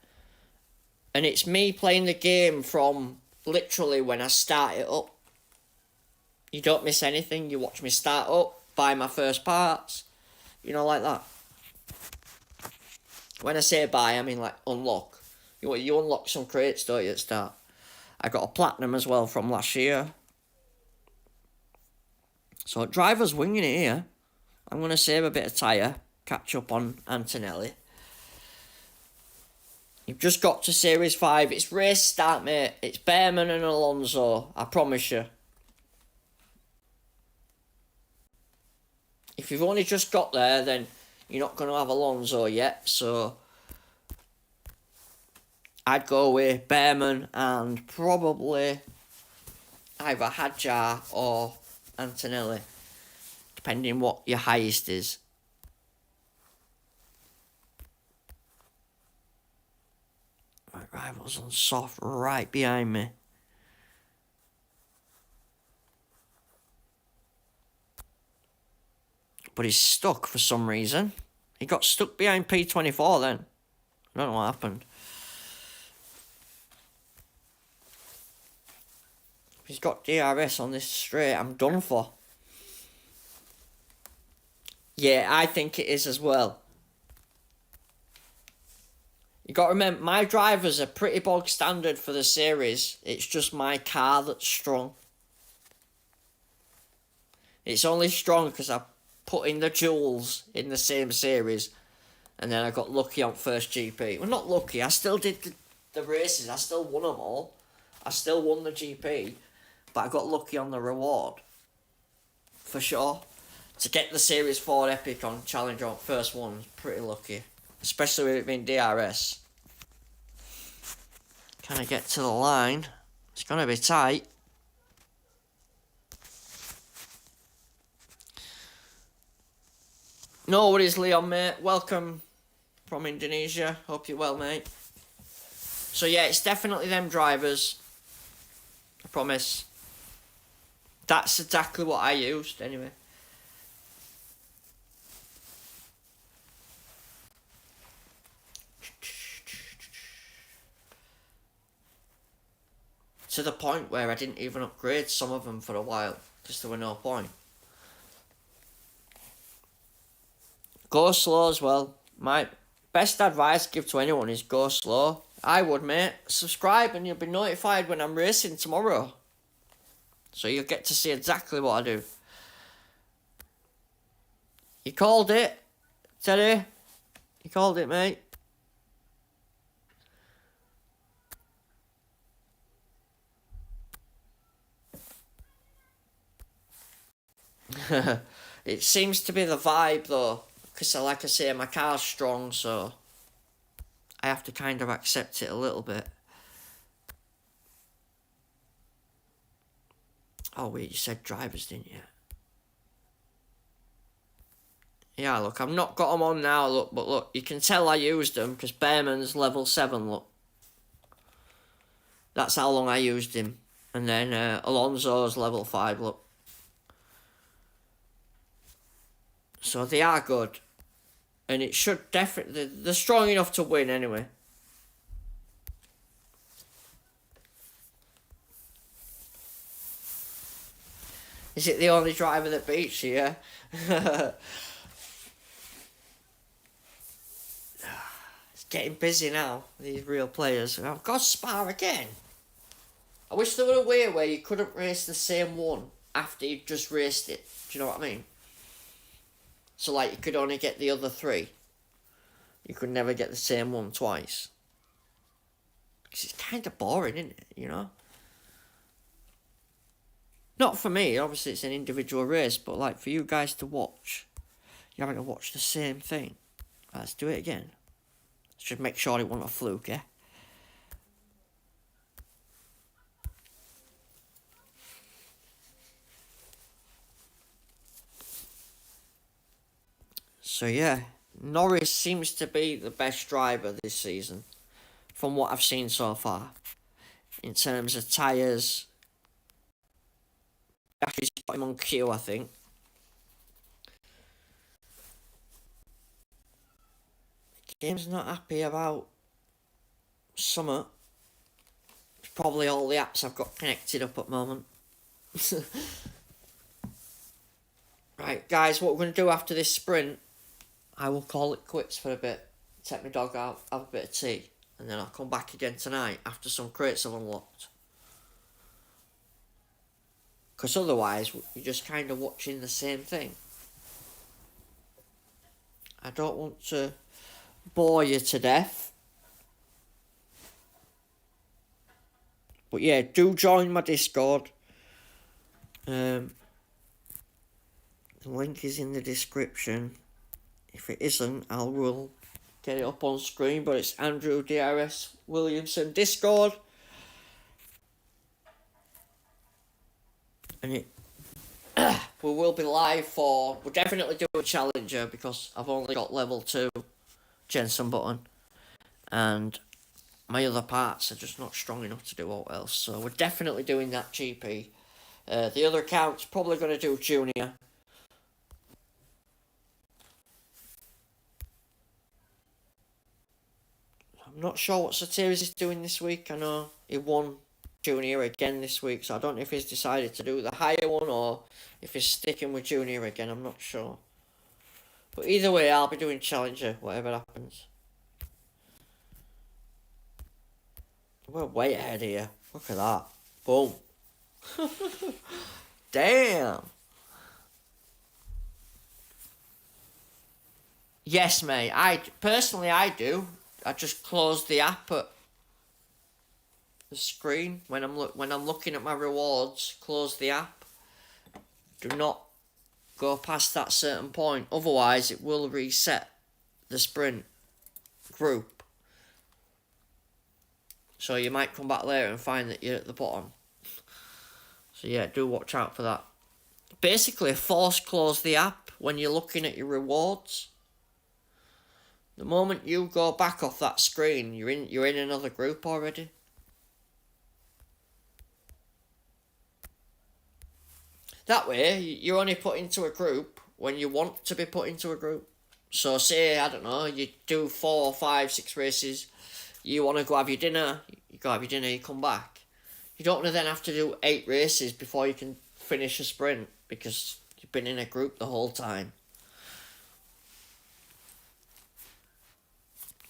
And it's me playing the game from literally when I start it up. You don't miss anything. You watch me start up, buy my first parts. You know, like that. When I say buy, I mean like unlock. You unlock some crates, don't you, at start? I got a platinum as well from last year. So driver's winging it here. I'm going to save a bit of tyre. Catch up on Antonelli. You've just got to Series 5. It's race start, mate. It's Behrman and Alonso. I promise you. If you've only just got there, then you're not going to have Alonso yet. So I'd go with Behrman and probably either Hadjar or Antonelli, depending what your highest is. My rival's on soft right behind me. But he's stuck for some reason. He got stuck behind P24 then. I don't know what happened. If he's got DRS on this straight, I'm done for. Yeah, I think it is as well. You got to remember, my drivers are pretty bog standard for the series. It's just my car that's strong. It's only strong because I put in the jewels in the same series, and then I got lucky on first GP. Well, not lucky. I still did the races. I still won them all. I still won the GP, but I got lucky on the reward. For sure. To get the Series 4 Epic on Challenger on first one, pretty lucky. Especially with it being DRS. Can I get to the line? It's going to be tight. No worries, Leon, mate. Welcome from Indonesia. Hope you're well, mate. So, yeah, it's definitely them drivers. I promise. That's exactly what I used, anyway. To the point where I didn't even upgrade some of them for a while, because there were no point. Go slow as well. My best advice I give to anyone is go slow. I would, mate. Subscribe and you'll be notified when I'm racing tomorrow. So you'll get to see exactly what I do. You called it, Teddy. You called it, mate. It seems to be the vibe though, because like I say, my car's strong, so I have to kind of accept it a little bit. Oh wait, you said drivers, didn't you? Yeah, look, I've not got them on now, look, but look, you can tell I used them, because Behrman's level 7, look. That's how long I used him. And then Alonso's level 5, look. So they are good. And it should definitely... They're strong enough to win anyway. Is it the only driver that beats you, yeah? It's getting busy now, these real players. I've got to spar again. I wish there were a way where you couldn't race the same one after you'd just raced it. Do you know what I mean? So, like, you could only get the other 3. You could never get the same one twice. Because it's kind of boring, isn't it? You know? Not for me. Obviously, it's an individual race. But, like, for you guys to watch, you're having to watch the same thing. Let's do it again. Let's just make sure it wasn't a fluke, yeah? So, yeah. Norris seems to be the best driver this season, from what I've seen so far. In terms of tyres, actually got him on Q, I think. The game's not happy about summer. It's probably all the apps I've got connected up at the moment. Right, guys, what we're going to do after this sprint, I will call it quits for a bit, take my dog out, have a bit of tea, and then I'll come back again tonight after some crates have unlocked. Because otherwise, you're just kind of watching the same thing. I don't want to bore you to death. But yeah, do join my Discord. The link is in the description. If it isn't, I will get it up on screen. But it's Andrew DRS Williamson Discord. And it we will be live for... We'll definitely do a Challenger because I've only got level 2 Jensen Button. And my other parts are just not strong enough to do what else. So we're definitely doing that GP. The other account's probably going to do Junior. I'm not sure what Satiris is doing this week. I know he won Junior again this week, so I don't know if he's decided to do the higher one or if he's sticking with Junior again. I'm not sure. But either way, I'll be doing Challenger, whatever happens. We're way ahead here. Look at that. Boom. Damn. Yes, mate. I do. I just close the app at the screen when I'm looking at my rewards. Close the app. Do not go past that certain point. Otherwise, it will reset the sprint group. So you might come back later and find that you're at the bottom. So yeah, do watch out for that. Basically, force close the app when you're looking at your rewards. The moment you go back off that screen, you're in another group already. That way, you're only put into a group when you want to be put into a group. So say, I don't know, you do 4, 5, 6 races, you want to go have your dinner, you come back. You don't want to then have to do 8 races before you can finish a sprint because you've been in a group the whole time.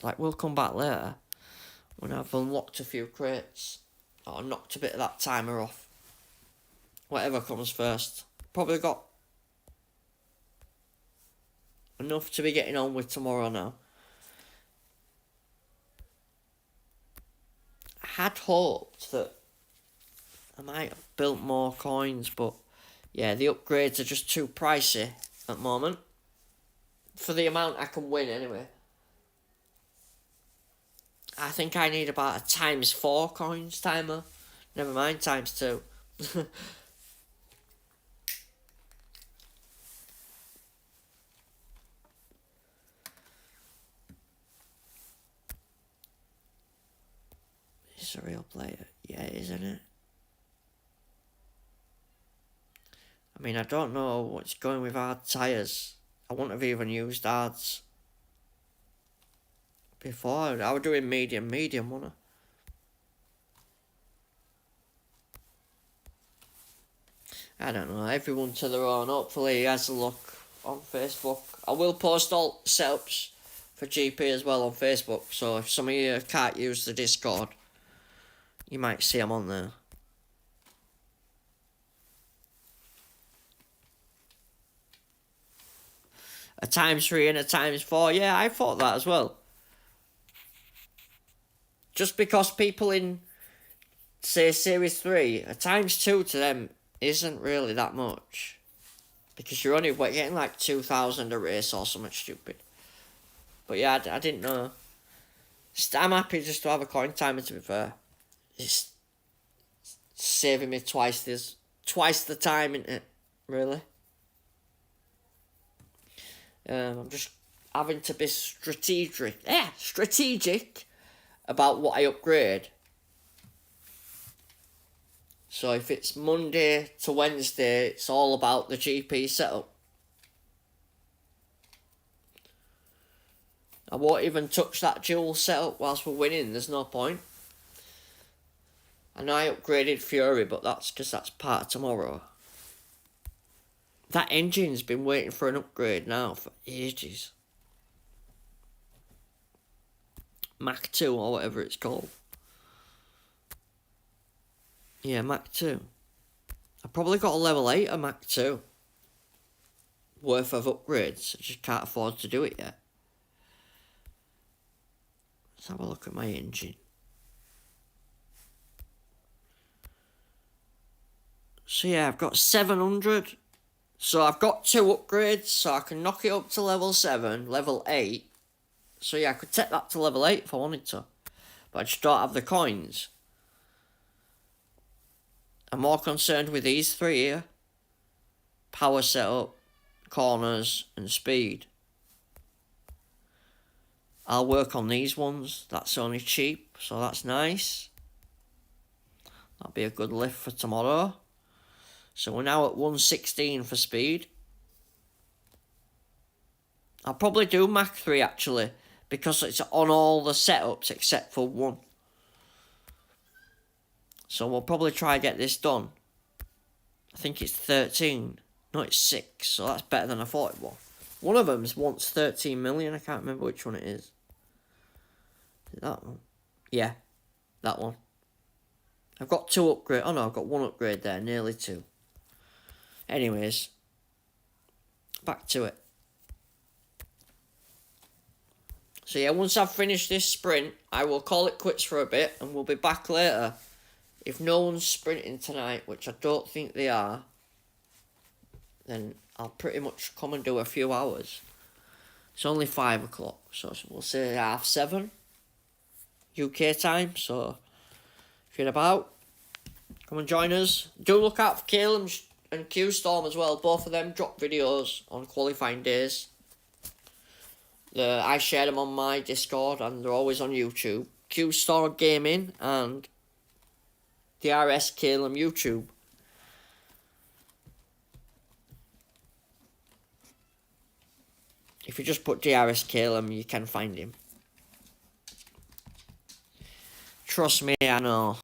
Like, we'll come back later when I've unlocked a few crates or knocked a bit of that timer off. Whatever comes first. Probably got enough to be getting on with tomorrow now. I had hoped that I might have built more coins, but yeah, the upgrades are just too pricey at the moment. For the amount I can win anyway. I think I need about a ×4 coins timer. Never mind ×2. It's a real player. Yeah, isn't it? I mean, I don't know what's going with hard tyres. I wouldn't have even used hards before. I was doing medium, wasn't I don't know. Everyone to their own. Hopefully he has a look on Facebook. I will post all setups for GP as well on Facebook. So if some of you can't use the Discord, you might see them on there. A ×3 and a ×4. Yeah, I thought that as well. Just because people in, say, Series 3, a ×2 to them isn't really that much. Because you're only getting like 2,000 a race or something stupid. But yeah, I didn't know. I'm happy just to have a coin timer, to be fair. It's saving me twice the time, isn't it? Really. I'm just having to be strategic about what I upgrade. So if it's Monday to Wednesday, it's all about the GP setup. I won't even touch that dual setup whilst we're winning, there's no point. I know I upgraded Fury, but that's because that's part of tomorrow. That engine's been waiting for an upgrade now for ages. Mach 2 or whatever it's called. Yeah, Mach 2. I probably got a level 8 of Mach 2 worth of upgrades. I just can't afford to do it yet. Let's have a look at my engine. So yeah, I've got 700. So I've got 2 upgrades, so I can knock it up to level 7, level 8. So yeah, I could take that to level 8 if I wanted to. But I just don't have the coins. I'm more concerned with these 3 here. Power setup, corners, and speed. I'll work on these ones. That's only cheap, so that's nice. That'll be a good lift for tomorrow. So we're now at 116 for speed. I'll probably do Mach 3 actually, because it's on all the setups except for one. So we'll probably try and get this done. I think it's 13. No, it's 6, so that's better than I thought it was. One of them's wants 13 million, I can't remember which one it is. Is it that one? Yeah, that one. I've got 2 upgrade. Oh no, I've got 1 upgrade there, nearly 2. Anyways, back to it. So yeah, once I've finished this sprint, I will call it quits for a bit, and we'll be back later. If no one's sprinting tonight, which I don't think they are, then I'll pretty much come and do a few hours. It's only 5 o'clock, so we'll say 7:30 UK time. So if you're about, come and join us. Do look out for Caleb and Q Storm as well. Both of them drop videos on qualifying days. I share them on my Discord, and they're always on YouTube. Q Storm Gaming and DRS Caleb YouTube. If you just put DRS Caleb, you can find him. Trust me, I know.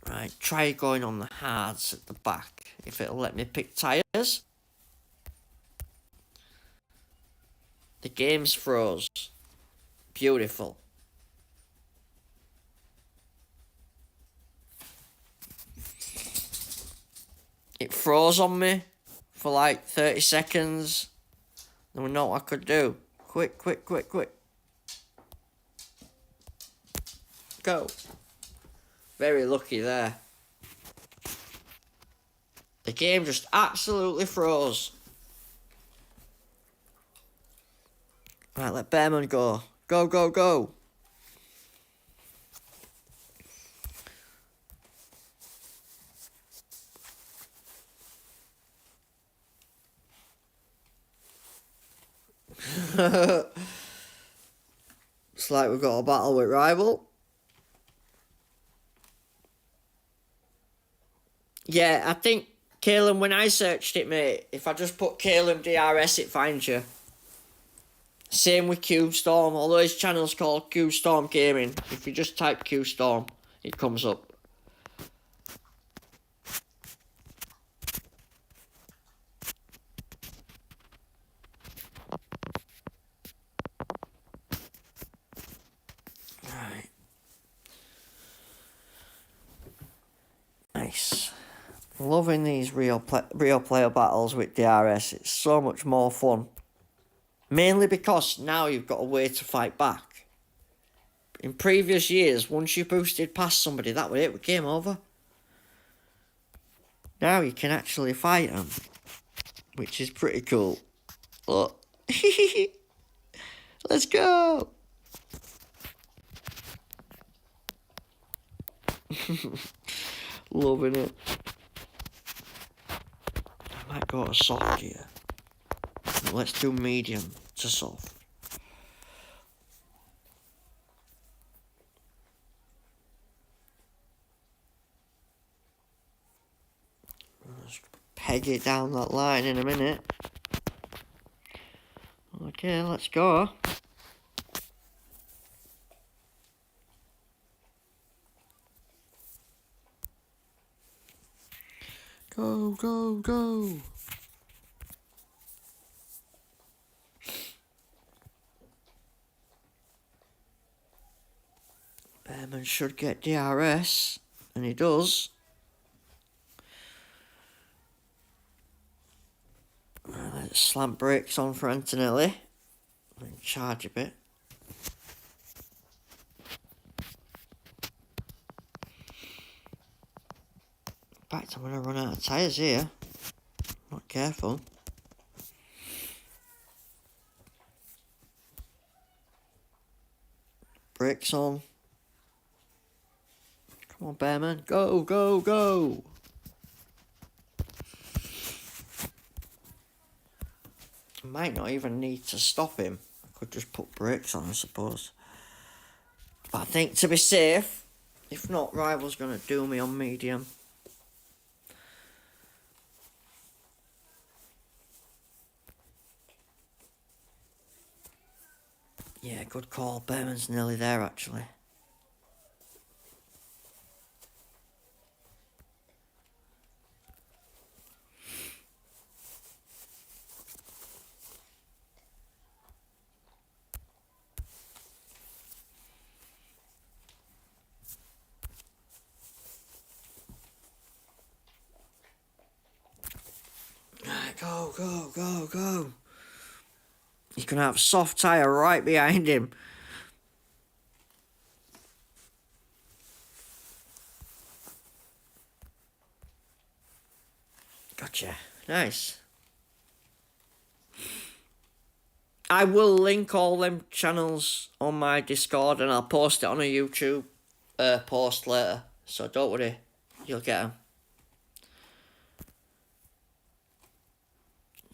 Right, try going on the hards at the back, if it'll let me pick tyres. The game's froze. Beautiful. It froze on me for like 30 seconds. There was nothing I could do. Quick. Go. Very lucky there. The game just absolutely froze. Right, let Bearman go. Go. It's like we've got a battle with rival. Yeah, I think Caleb, when I searched it, mate, if I just put Caleb DRS, it finds you. Same with Q Storm, although his channel's called Q Storm Gaming. If you just type Q Storm, it comes up. Right. Nice. Loving these real player battles with DRS. It's so much more fun. Mainly because now you've got a way to fight back. In previous years, once you boosted past somebody, that was it, we came over. Now you can actually fight them, which is pretty cool. Look. Let's go. Loving it. I might go to soft gear. Let's do medium to soft. Let's peg it down that line in a minute. Okay, let's go. Go. Bearman should get DRS, and he does. Let's slam brakes on for Antonelli and charge a bit. In fact, I'm going to run out of tyres here. Not careful. Brakes on. Come on, Bearman. Go. I might not even need to stop him. I could just put brakes on, I suppose. But I think to be safe, if not, rival's going to do me on medium. Yeah, good call. Bearman's nearly there, actually. Go, go, go, go. He's going to have soft tyre right behind him. Gotcha. Nice. I will link all them channels on my Discord and I'll post it on a YouTube post later. So don't worry, you'll get them.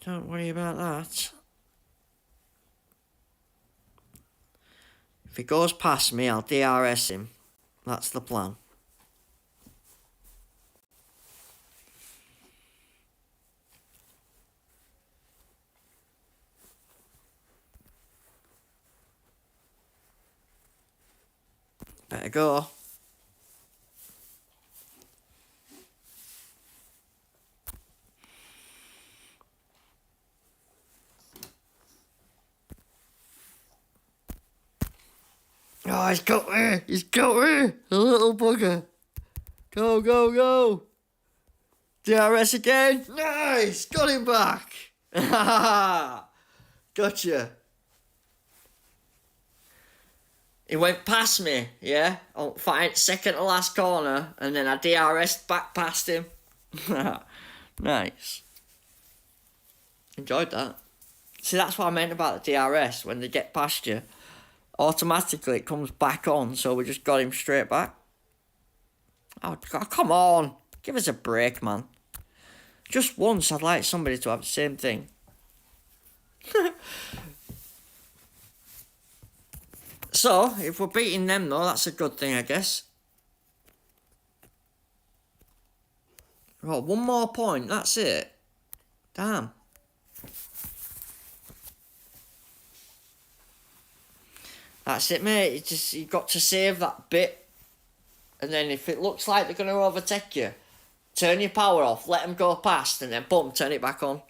Don't worry about that. If he goes past me, I'll DRS him. That's the plan. Better go. Oh, he's got me! He's got me! The little bugger! Go, go, go! DRS again! Nice! Got him back! Gotcha! He went past me, yeah? On second to last corner, and then I DRS'd back past him. Nice. Enjoyed that. See, that's what I meant about the DRS. When they get past you, automatically it comes back on, so we just got him straight back. Oh, God, come on. Give us a break, man. Just once, I'd like somebody to have the same thing. So, if we're beating them, though, that's a good thing, I guess. Oh, one more point, that's it. Damn. That's it, mate. You've got to save that bit. And then if it looks like they're going to overtake you, turn your power off, let them go past, and then boom, turn it back on.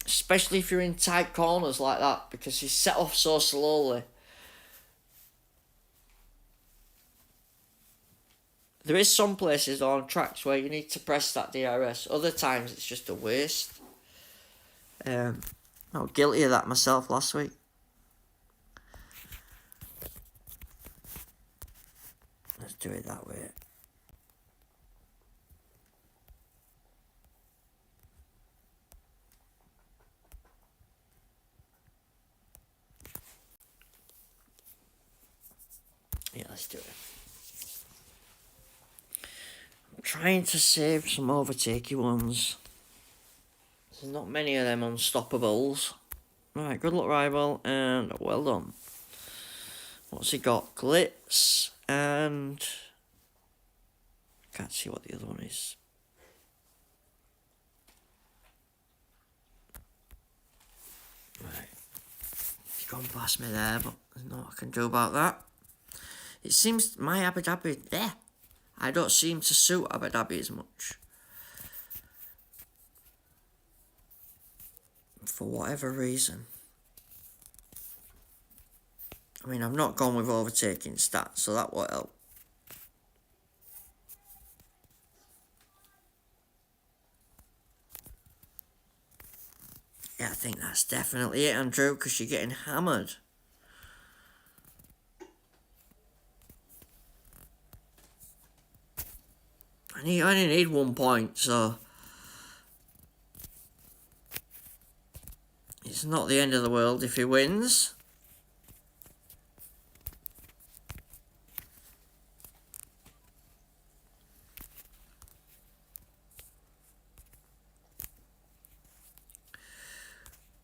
Especially if you're in tight corners like that, because you set off so slowly. There is some places on tracks where you need to press that DRS. Other times it's just a waste. I was guilty of that myself last week. Let's do it that way. Yeah, let's do it. I'm trying to save some overtakey ones. There's not many of them unstoppables. Right, good luck, rival, and well done. What's he got? Glitz, and... can't see what the other one is. Right. He's gone past me there, but there's nothing I can do about that. It seems my Abu Dhabi, there. I don't seem to suit Abu Dhabi as much. For whatever reason. I mean, I've not gone with overtaking stats, so that won't help. Yeah, I think that's definitely it, Andrew, because you're getting hammered. I only need 1 point, so... it's not the end of the world if he wins.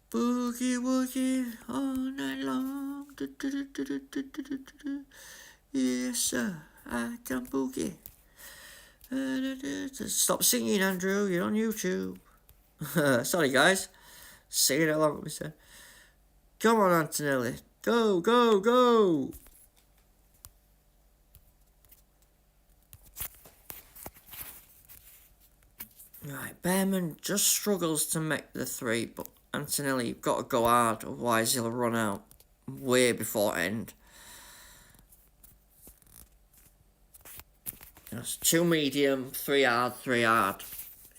Boogie woogie all night long. Do, do, do, do, do, do, do, do, do. Yes, sir, I can boogie. Stop singing, Andrew. You're on YouTube. Sorry, guys. Singing along with me, sir. Come on, Antonelli. Go, go, go. Right, Behrman just struggles to make the 3, but Antonelli, you've got to go hard, otherwise he'll run out way before end. That's 2 medium, 3 hard, 3 hard.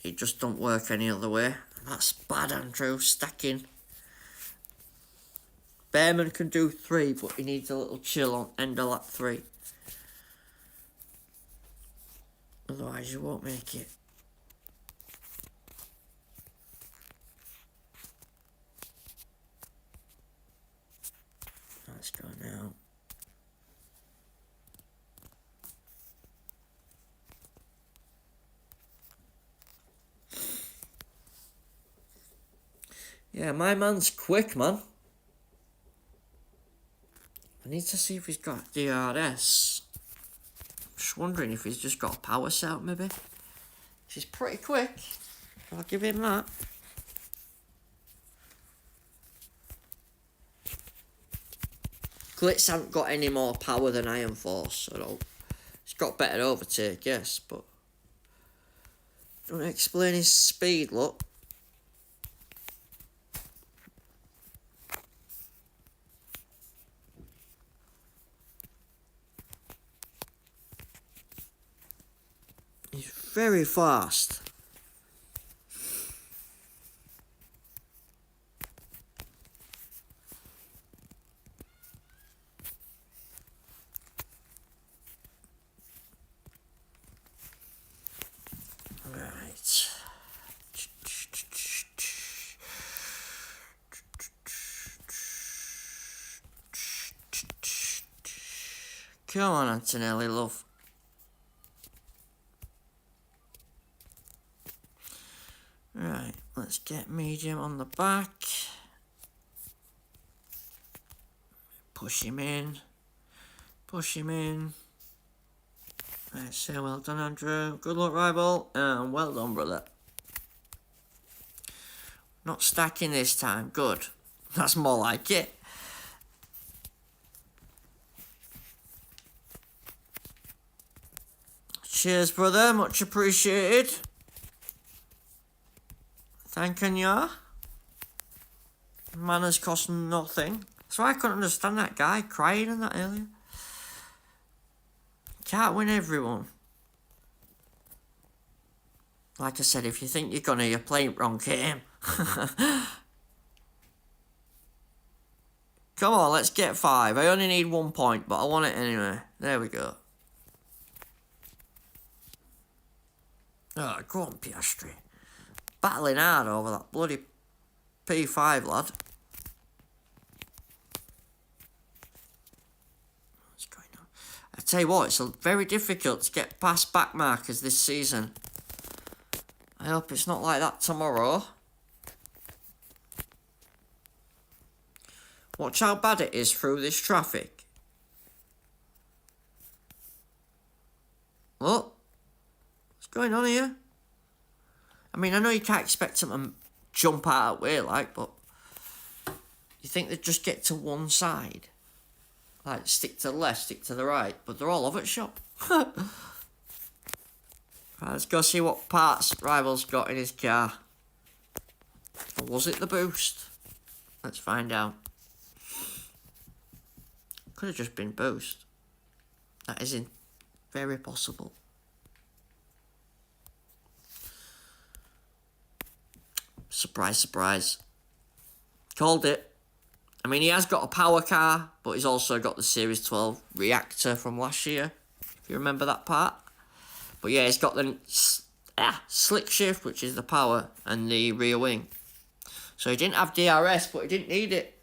It just don't work any other way. That's bad, Andrew. Stacking. Bearman can do 3, but he needs a little chill on end of lap 3. Otherwise, you won't make it. Let's go now. Yeah, my man's quick, man. I need to see if he's got DRS. Just wondering if he's just got a power set, maybe. He's pretty quick. I'll give him that. Glitz hasn't got any more power than Iron Force at all. He's got better overtake, yes, but don't explain his speed, look. He's very fast. Right. Come on, Antonelli, love. Right, let's get medium on the back. Push him in. Push him in. Right, so well done, Andrew. Good luck, rival. And well done, brother. Not stacking this time. Good. That's more like it. Cheers, brother. Much appreciated. Thanking ya. Manners cost nothing. So I couldn't understand that guy crying in that earlier. Can't win everyone. Like I said, if you think you're gonna, you're playing wrong game. Come on, let's get 5. I only need 1 point, but I want it anyway. There we go. Oh, go on, Piastri. Battling hard over that bloody P5, lad. What's going on? I tell you what, it's very difficult to get past back markers this season. I hope it's not like that tomorrow. Watch how bad it is through this traffic. Look. What's going on here? I mean, I know you can't expect them to jump out of the way, like, but you think they'd just get to one side? Like, stick to the left, stick to the right, but they're all over the shop. Right, let's go see what parts Rival's got in his car. Or was it the boost? Let's find out. Could have just been boost. That is very possible. Surprise, surprise. Called it. I mean, he has got a power car, but he's also got the Series 12 reactor from last year, if you remember that part. But yeah, he's got the slick shift, which is the power, and the rear wing. So he didn't have DRS, but he didn't need it.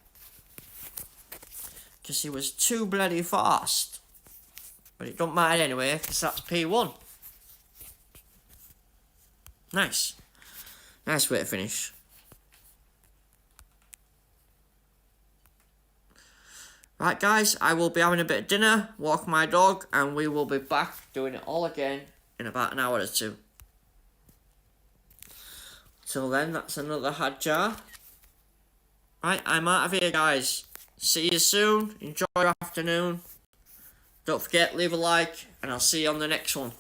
Because he was too bloody fast. But it don't matter anyway, because that's P1. Nice. Nice way to finish. Right, guys, I will be having a bit of dinner, walk my dog, and we will be back doing it all again in about an hour or two. Till then, that's another had jar. Right, I'm out of here, guys. See you soon. Enjoy your afternoon. Don't forget, leave a like, and I'll see you on the next one.